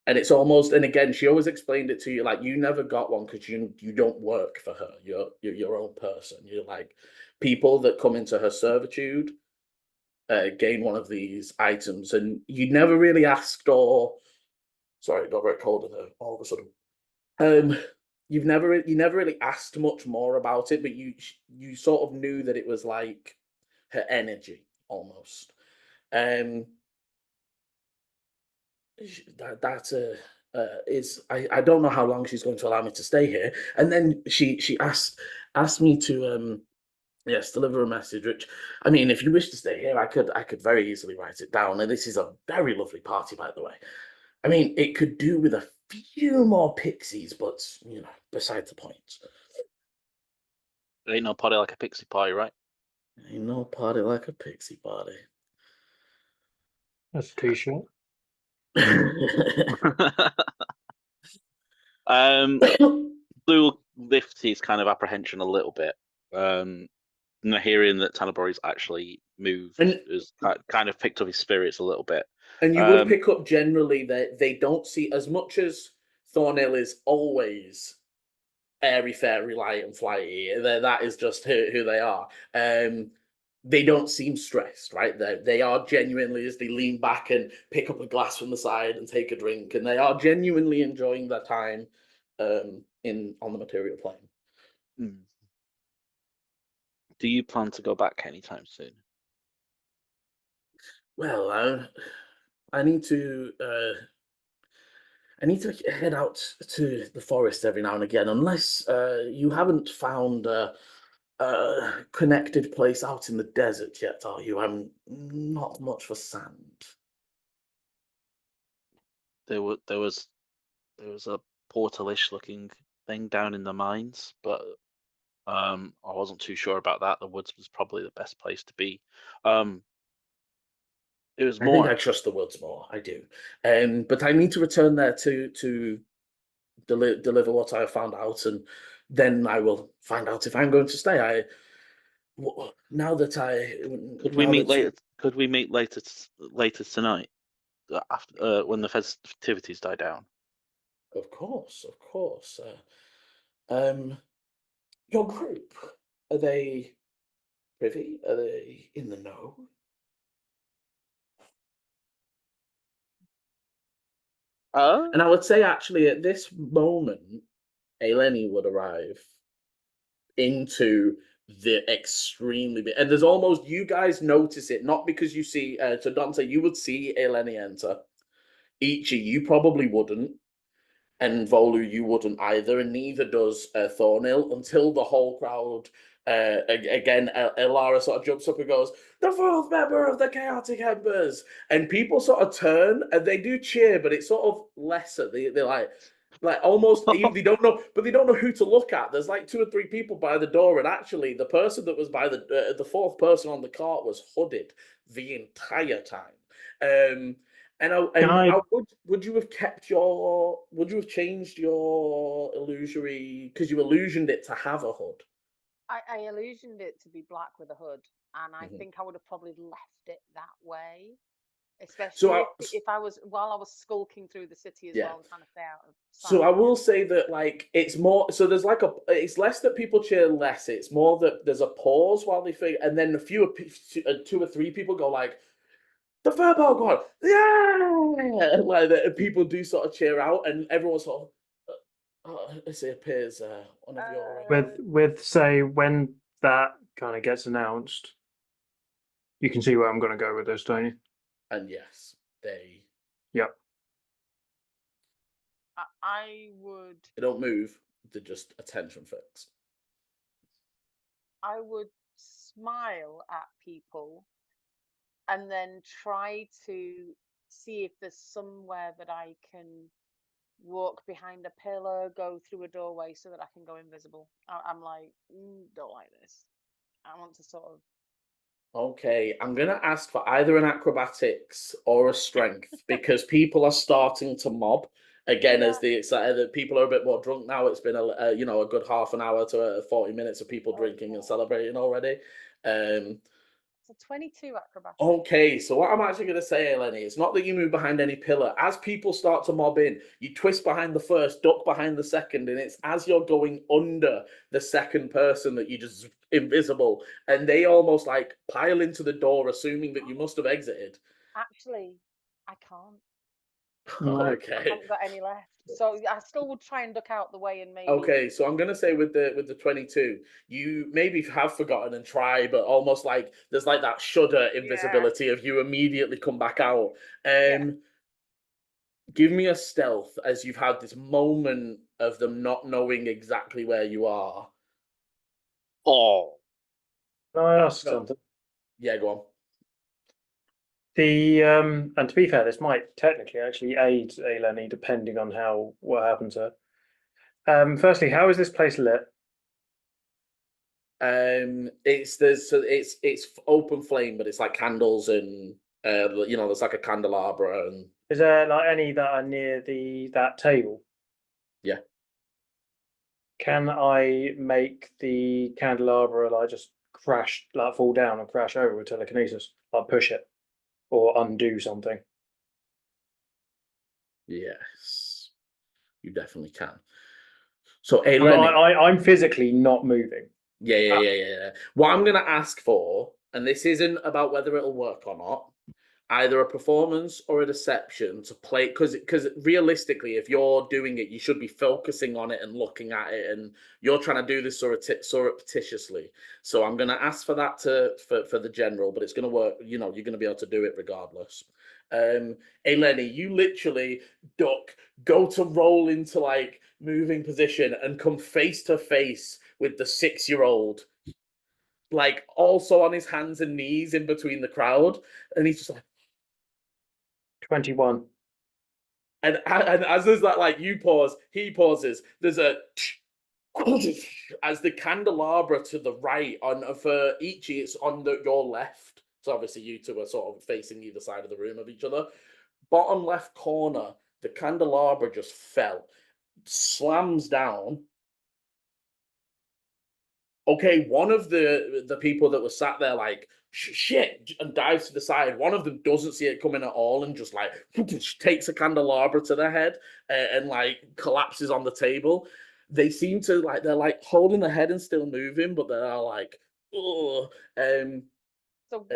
it's almost, and again, she always explained it to you like you never got one because you don't work for her. You're your own person. You're like people that come into her servitude gain one of these items, and you never really asked or sorry, it got very cold in there all of a sudden. You never really asked much more about it, but you sort of knew that it was like her energy almost. Um, that is I don't know how long she's going to allow me to stay here. And then she asked me to yes deliver a message. Which I mean, if you wish to stay here, I could very easily write it down. And this is a very lovely party, by the way. I mean, it could do with a few more pixies, but beside the point. Ain't no party like a pixie party, right? Ain't no party like a pixie party. That's too short. Blue lifts his kind of apprehension a little bit. Hearing that Tanabori's actually moved And- has kind of picked up his spirits a little bit. And you would pick up generally that they don't see as much as Thornhill is always airy, fairy, light, and flighty. That is just who they are. They don't seem stressed, right? They are genuinely, as they lean back and pick up a glass from the side and take a drink, and they are genuinely enjoying their time on the material plane. Do you plan to go back anytime soon? Well, I need to. I need to head out to the forest every now and again, unless you haven't found a connected place out in the desert yet, are you? I'm not much for sand. There was a portalish looking thing down in the mines, but I wasn't too sure about that. The woods was probably the best place to be. It was I think more. I trust the woods more. I do, but I need to return there to deliver what I have found out, and then I will find out if I'm going to stay. Now that Could we now meet that later? Could we meet later tonight, after when the festivities die down? of course, of course. Um, your group, are they privy? Are they in the know? And I would say actually at this moment, Eleni would arrive into the extremely big, and there's almost, you guys notice it, not because you see, so Dante, you would see Eleni enter. Ichi, you probably wouldn't. And Volu, you wouldn't either, and neither does Thornhill, until the whole crowd, again, Elara sort of jumps up and goes, "The fourth member of the Chaotic Embers!" And people sort of turn, and they do cheer, but it's sort of lesser. They're like almost, they don't know, but they don't know who to look at. There's like 2 or 3 people by the door, and actually the person that was by the fourth person on the cart was hooded the entire time. And would you have kept your? Would you have changed your illusory, because you illusioned it to have a hood? I illusioned it to be black with a hood, and I Mhm. think I would have probably left it that way. So Especially if I was, while I was skulking through the city as Yeah. well, trying to stay out of So I sight. will say that like it's more, so there's like it's less that people cheer less. It's more that there's a pause while they figure, and then 2 or 3 people go like, "The Furball God, yeah!" Like that, people do sort of cheer out, and everyone sort of, as it appears, one of your With say when that kind of gets announced, you can see where I'm going to go with this, don't you? and yes, they Yep. I would don't move. They're just attention fix. I would smile at people and then try to see if there's somewhere that I can walk behind a pillar, go through a doorway so that I can go invisible. I'm like, don't like this. I want to sort of. Okay, I'm gonna ask for either an acrobatics or a strength because people are starting to mob again as the people are a bit more drunk now. It's been a good half an hour to 40 minutes of people drinking and celebrating already. It's a 22 acrobatics. Okay, so what I'm actually going to say, Eleni, it's not that you move behind any pillar. As people start to mob in, you twist behind the first, duck behind the second, and it's as you're going under the second person that you just invisible, and they almost like pile into the door, assuming that you must have exited. Actually, I can't. I Okay. haven't got any left. So I still would try and duck out the way and maybe. Okay, so I'm gonna say with the 22, you maybe have forgotten and try, but almost like there's like that shudder invisibility of you immediately come back out. Give me a stealth as you've had this moment of them not knowing exactly where you are. Oh, Can I ask No. something? Yeah, go on. The and to be fair, this might technically actually aid Eleni depending on what happens to her. Firstly, how is this place lit? It's open flame, but it's like candles and there's like a candelabra and Is there like any that are near that table? yeah. Can I make the candelabra like just crash, like fall down and crash over with telekinesis? Like push it or undo something? Yes, you definitely can. So I, Eleni, I'm physically not moving. yeah. What I'm gonna ask for, and this isn't about whether it'll work or not, either a performance or a deception to play, because realistically, if you're doing it, you should be focusing on it and looking at it, and you're trying to do this surreptitiously. So I'm going to ask for that for the general, but it's going to work. You're going to be able to do it regardless. Eleni, you literally duck, go to roll into like moving position, and come face to face with the 6-year-old, like also on his hands and knees in between the crowd, and he's just like, 21. and as there's that, like, you pause, he pauses. There's a as the candelabra to the right on for Ichi, it's on your left. So obviously you two are sort of facing either side of the room of each other. Bottom left corner, the candelabra just fell, slams down. Okay, one of the people that was sat there like shit and dives to the side. One of them doesn't see it coming at all and just like takes a candelabra to their head and like collapses on the table. They seem to like they're like holding their head and still moving, but they're like, oh. So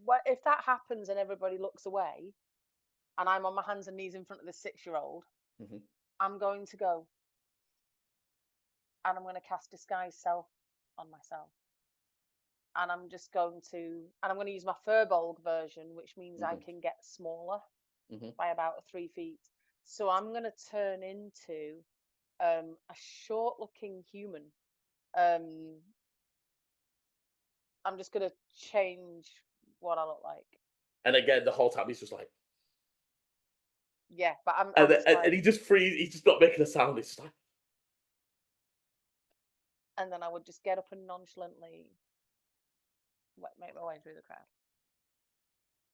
what if that happens and everybody looks away, and I'm on my hands and knees in front of the 6-year-old? Mhm. I'm going to go, and I'm going to cast disguise self on myself, and I'm just going to, and I'm going to use my Furbolg version, which means I can get smaller by about 3 feet. So I'm going to turn into a short-looking human. I'm just going to change what I look like. And again, the whole time he's just like, yeah, but I'm and, just like, and he just freezes. He's just not making a sound. He's just like, and then I would just get up and nonchalantly make my way through the crowd.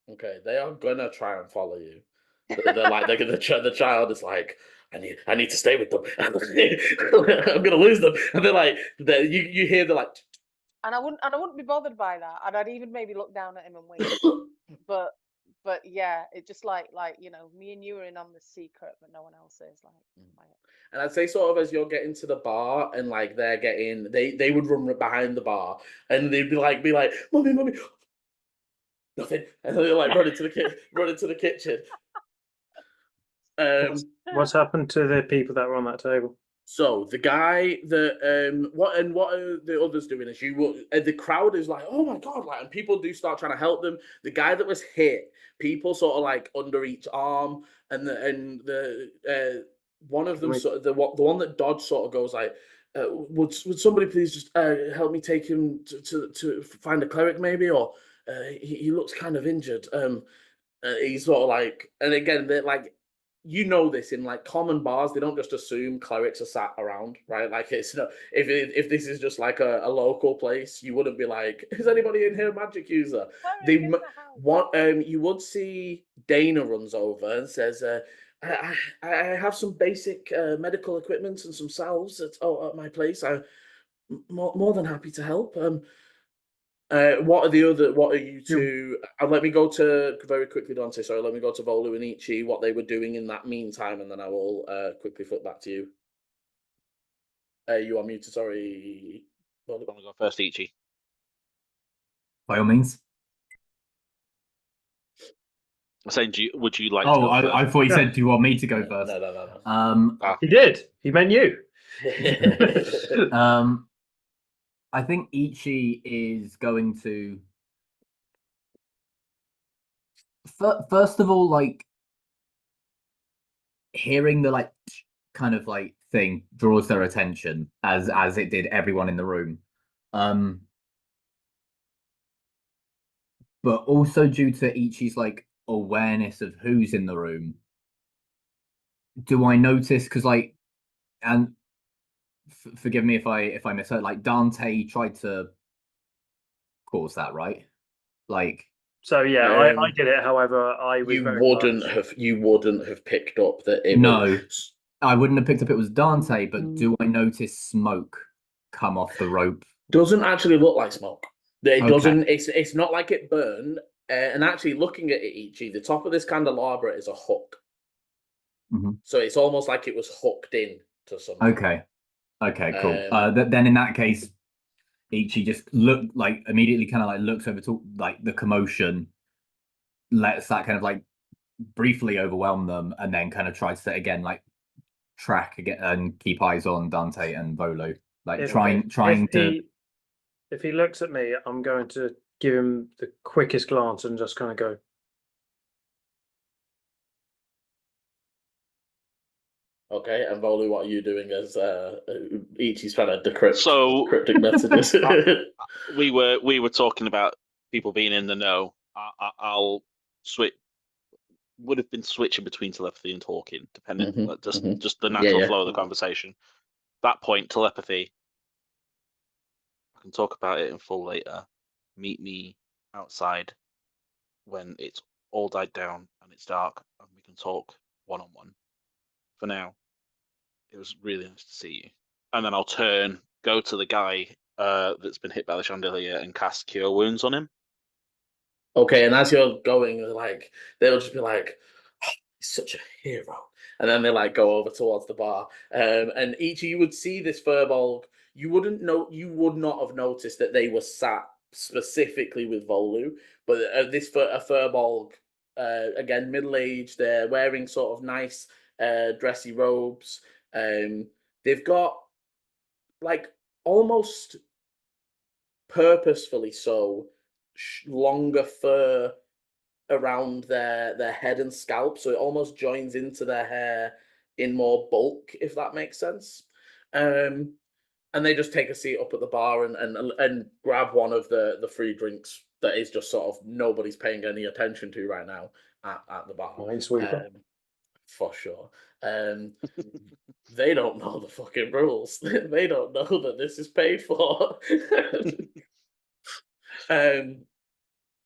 okay, they are gonna try and follow you. They're like, the child is like, I need to stay with them. I'm gonna lose them. And they're like, you hear they're like, and I wouldn't be bothered by that, and I'd even maybe look down at him and wink. but yeah, it just like me and you are in on the secret, but no one else is like. And I'd say sort of as you're getting to the bar and like they're getting, they would run behind the bar and they'd be like, mommy, nothing, and they're like run into the kitchen. What's happened to the people that were on that table? So the guy that what are the others doing is the crowd is like, oh my god, like, and people do start trying to help them. The guy that was hit, people sort of like under each arm, and the one of them, the one that dodged sort of goes like, would somebody please just help me take him to find a cleric maybe, or he looks kind of injured. He's sort of like, and again they're like, this in like common bars, they don't just assume clerics are sat around, right? Like it's no, if this is just like a local place, you wouldn't be like, is anybody in here a magic user? You would see Dana runs over and says, I have some basic medical equipment and some salves at my place. I'm more than happy to help. What are you two? Let me go to very quickly, Dante. Sorry, let me go to Volu and Ichi, what they were doing in that meantime, and then I will quickly flip back to you. You are muted, sorry. I want to go first, Ichi. By all means. I'm saying, would you like to go first? I thought you said, do you want me to go first? No. He did. He meant you. I think Ichi is going to first of all, like, hearing the like kind of like thing draws their attention as it did everyone in the room. But also due to Ichi's like awareness of who's in the room, do I notice, because like, and forgive me if I misheard, like Dante tried to cause that, right? Like, so yeah, I did it. However, you wouldn't have picked up that it was... I wouldn't have picked up it was Dante, but do I notice smoke come off the rope? Doesn't actually look like smoke. It doesn't. It's not like it burned. And actually, looking at it, Ichi, the top of this candelabra is a hook. So it's almost like it was hooked in to something. Okay, cool. Then in that case, Ichi just immediately kind of like looks over to like the commotion, lets that kind of like briefly overwhelm them, and then kind of tries to again like track again and keep eyes on Dante and Volu, like trying to. If he looks at me, I'm going to give him the quickest glance and just kind of go, Okay, and Volu, what are you doing as Ichi's trying to decrypt So cryptic messages? we were talking about people being in the know. I'll switch. Would have been switching between telepathy and talking, depending just the natural flow of the conversation. That point, telepathy. I can talk about it in full later. Meet me outside when it's all died down and it's dark, and we can talk one-on-one. For now, it was really nice to see you. And then I'll go to the guy that's been hit by the chandelier and cast Cure Wounds on him. Okay, and as you're going, like they'll just be like, oh, "He's such a hero," and then they like go over towards the bar. And each you would see this Furbolg. You would not have noticed that they were sat specifically with Volu, but this a Furbolg, again middle aged. They're wearing sort of nice dressy robes. They've got like almost purposefully so longer fur around their head and scalp, so it almost joins into their hair in more bulk, if that makes sense. And they just take a seat up at the bar and grab one of the free drinks that is just sort of nobody's paying any attention to right now at the bar. Minesweeper. For sure. They don't know the fucking rules. They don't know that this is paid for.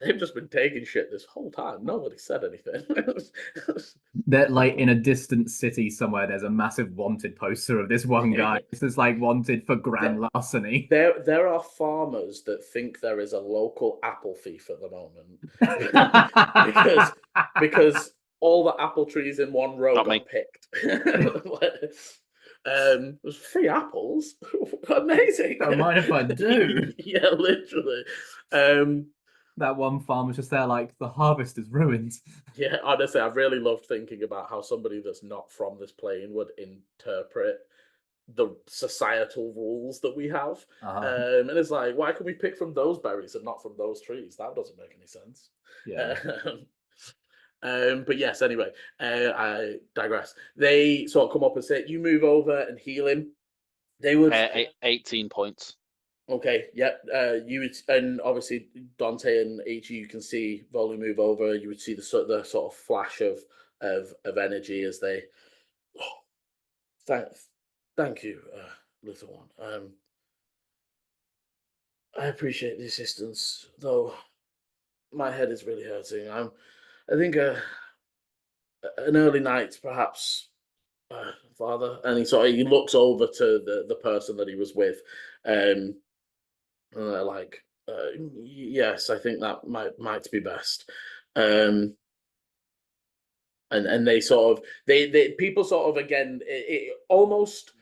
They've just been taking shit this whole time. Nobody said anything. That like in a distant city somewhere, there's a massive wanted poster of this one guy. This is like wanted for grand larceny. There are farmers that think there is a local apple thief at the moment because all the apple trees in one row Not got me. picked. There's free apples. Amazing. Don't mind if I do. Yeah, literally. That one farmer's just there like, the harvest is ruined. Yeah, honestly, I've really loved thinking about how somebody that's not from this plane would interpret the societal rules that we have. And it's like, why can we pick from those berries and not from those trees? That doesn't make any sense. Yeah. But yes, anyway, I digress. They sort of come up and say, you move over and heal him. They would 18 points. Okay, yep. You would, and obviously Dante and H, you can see Volu move over. You would see the sort of flash of energy as they. Oh, thank you, little one. I appreciate the assistance, though. My head is really hurting. I think an early night, perhaps, father. And he looks over to the person that he was with, and they're like, yes, I think that might be best. And they sort of they people sort of again it almost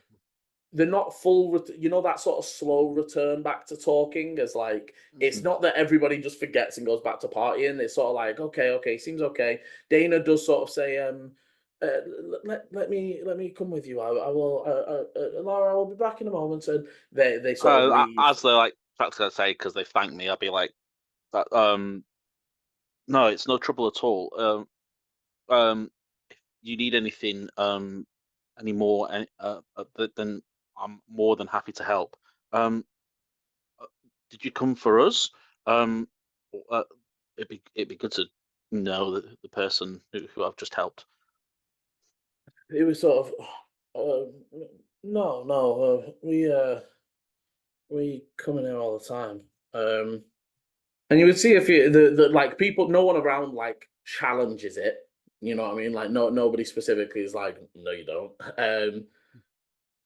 they're not full that sort of slow return back to talking as like it's not that everybody just forgets and goes back to partying. It's sort of like okay, seems okay. Dana does sort of say let me come with you. I will Laura, I will be back in a moment. And they sort of leave. As they're like practically say because they thank me, I'll be like that. No, it's no trouble at all. If you need anything anymore, then I'm more than happy to help. Did you come for us? It'd be good to know the person who I've just helped. It was sort of no, we come in here all the time. And you would see if the like people, no one around like challenges it. You know what I mean? Like nobody specifically is like, no, you don't.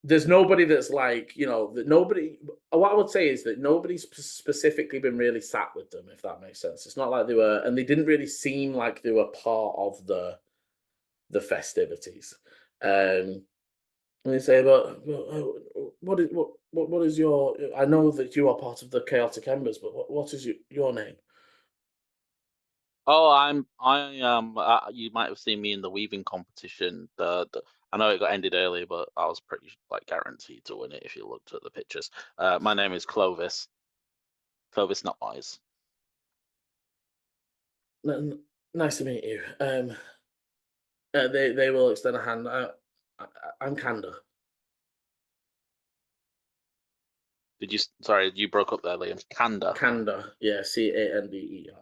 There's nobody that's like, that nobody. What I would say is that nobody's specifically been really sat with them, if that makes sense. It's not like they were, and they didn't really seem like they were part of the festivities. And they say, but what is your? I know that you are part of the Chaotic Embers, but what is your name? Oh, I am. You might have seen me in the weaving competition. I know it got ended early, but I was pretty like guaranteed to win it if you looked at the pictures. My name is Clovis. Clovis Not Wise. Nice to meet you. They will extend a hand. I'm Kanda. Did you? Sorry, you broke up there, Liam. Kanda. Kanda, yeah, Cander.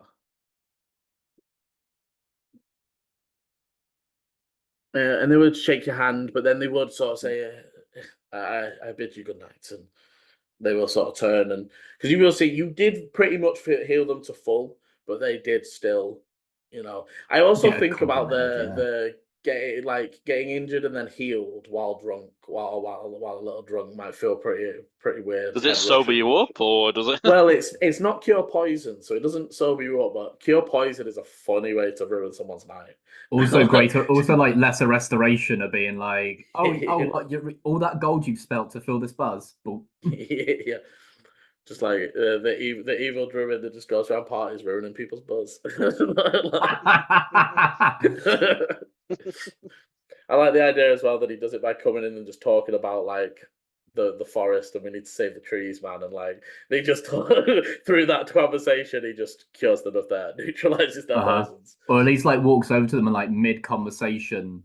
And they would shake your hand, but then they would sort of say, I bid you good night. And they will sort of turn. And because you will see, you did pretty much heal them to full, but they did still, I also Get a think about compliment, the getting injured and then healed while drunk, while a little drunk might feel pretty weird. Does it head sober rushing. you up, or does it? Well, it's not cure poison, so it doesn't sober you up, but cure poison is a funny way to ruin someone's night. Also greater, also like lesser restoration of being like, all that gold you've spelt to fill this buzz. But Yeah, just like the evil druid that just goes around parties ruining people's buzz. I like the idea as well that he does it by coming in and just talking about like the forest and we need to save the trees, man, and like they just through that conversation he just cures them of their neutralizes their poisons. Or at least like walks over to them and like mid conversation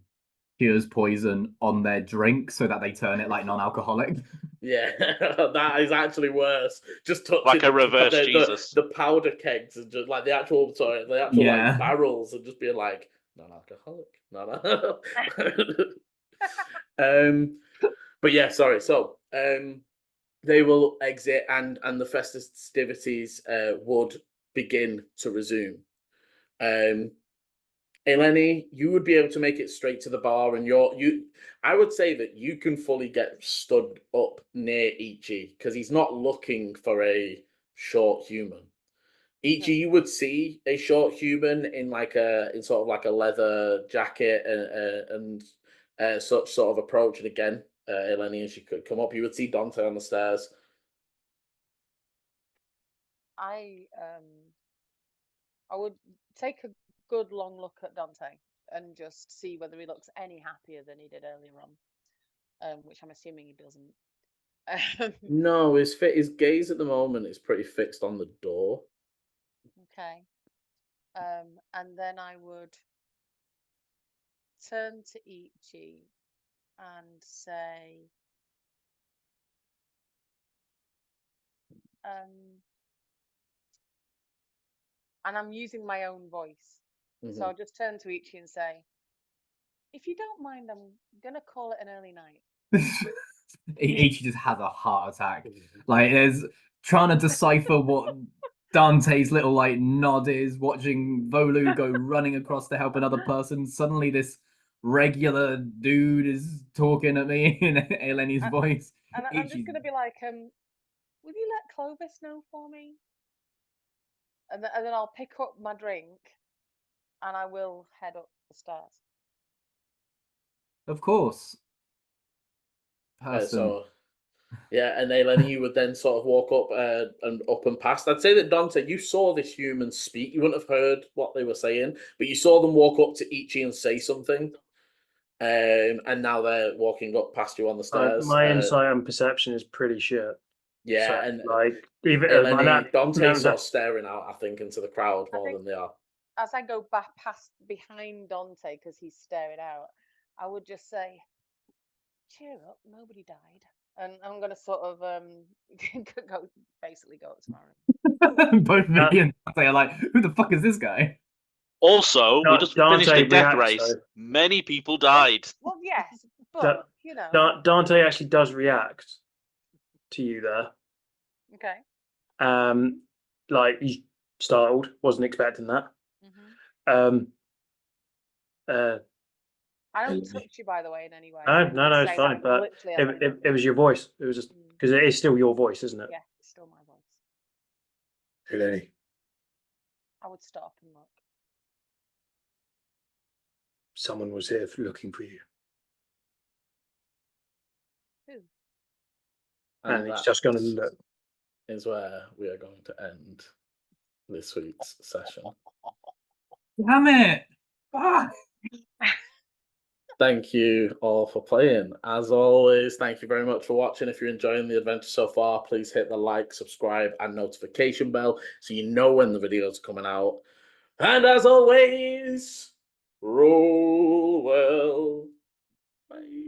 cures poison on their drink so that they turn it like non-alcoholic. Yeah, that is actually worse. Just touching Like a reverse the, Jesus. the powder kegs and just like the actual like barrels and just being like non-alcoholic, but yeah, sorry. So they will exit and the festivities would begin to resume. Eleni, you would be able to make it straight to the bar, and I would say that you can fully get stood up near Ichi because he's not looking for a short human. Ichi, you would see a short human in sort of like a leather jacket and such sort of approach. And again, Eleni, as she could come up, you would see Dante on the stairs. I would take a good long look at Dante and just see whether he looks any happier than he did earlier on, which I'm assuming he doesn't. No, his gaze at the moment is pretty fixed on the door. Okay. And then I would turn to Ichi and say, and I'm using my own voice. So I'll just turn to Ichi and say, if you don't mind, I'm going to call it an early night. Ichi just has a heart attack. Like, there's trying to decipher what Dante's little like nod is, watching Volu go running across to help another person. Suddenly, this regular dude is talking at me in Eleni's voice. And I'm just going to be like, will you let Clovis know for me? And then I'll pick up my drink and I will head up the stairs. Of course. So, yeah, and Eleni, you would then sort of walk up and past. I'd say that Dante, you saw this human speak. You wouldn't have heard what they were saying, but you saw them walk up to Ichi and say something. And now they're walking up past you on the stairs. My insight and perception is pretty shit. Yeah, so, and like even Eleni, Dante's sort of staring out, I think, into the crowd more than they are. As I go back behind Dante because he's staring out, I would just say, "Cheer up, nobody died." And I'm gonna sort of go up tomorrow. Both me and Dante are like, "Who the fuck is this guy?" Also, we just Dante finished a death reacts, race. though. Many people died. Well, yes, but you know, Dante actually does react to you there. Okay. Like he's startled, wasn't expecting that. I don't touch you, by the way, in any way. No, it's fine. But it was your voice. It was just because it is still your voice, isn't it? Yeah, it's still my voice. Eleni. I would stop and look. Someone was here looking for you. Who? And he's just going to look. Is where we are going to end this week's session. Damn it! Thank you all for playing. As always, thank you very much for watching. If you're enjoying the adventure so far, please hit the like, subscribe, and notification bell so you know when the videos are coming out. And as always, roll well. Bye.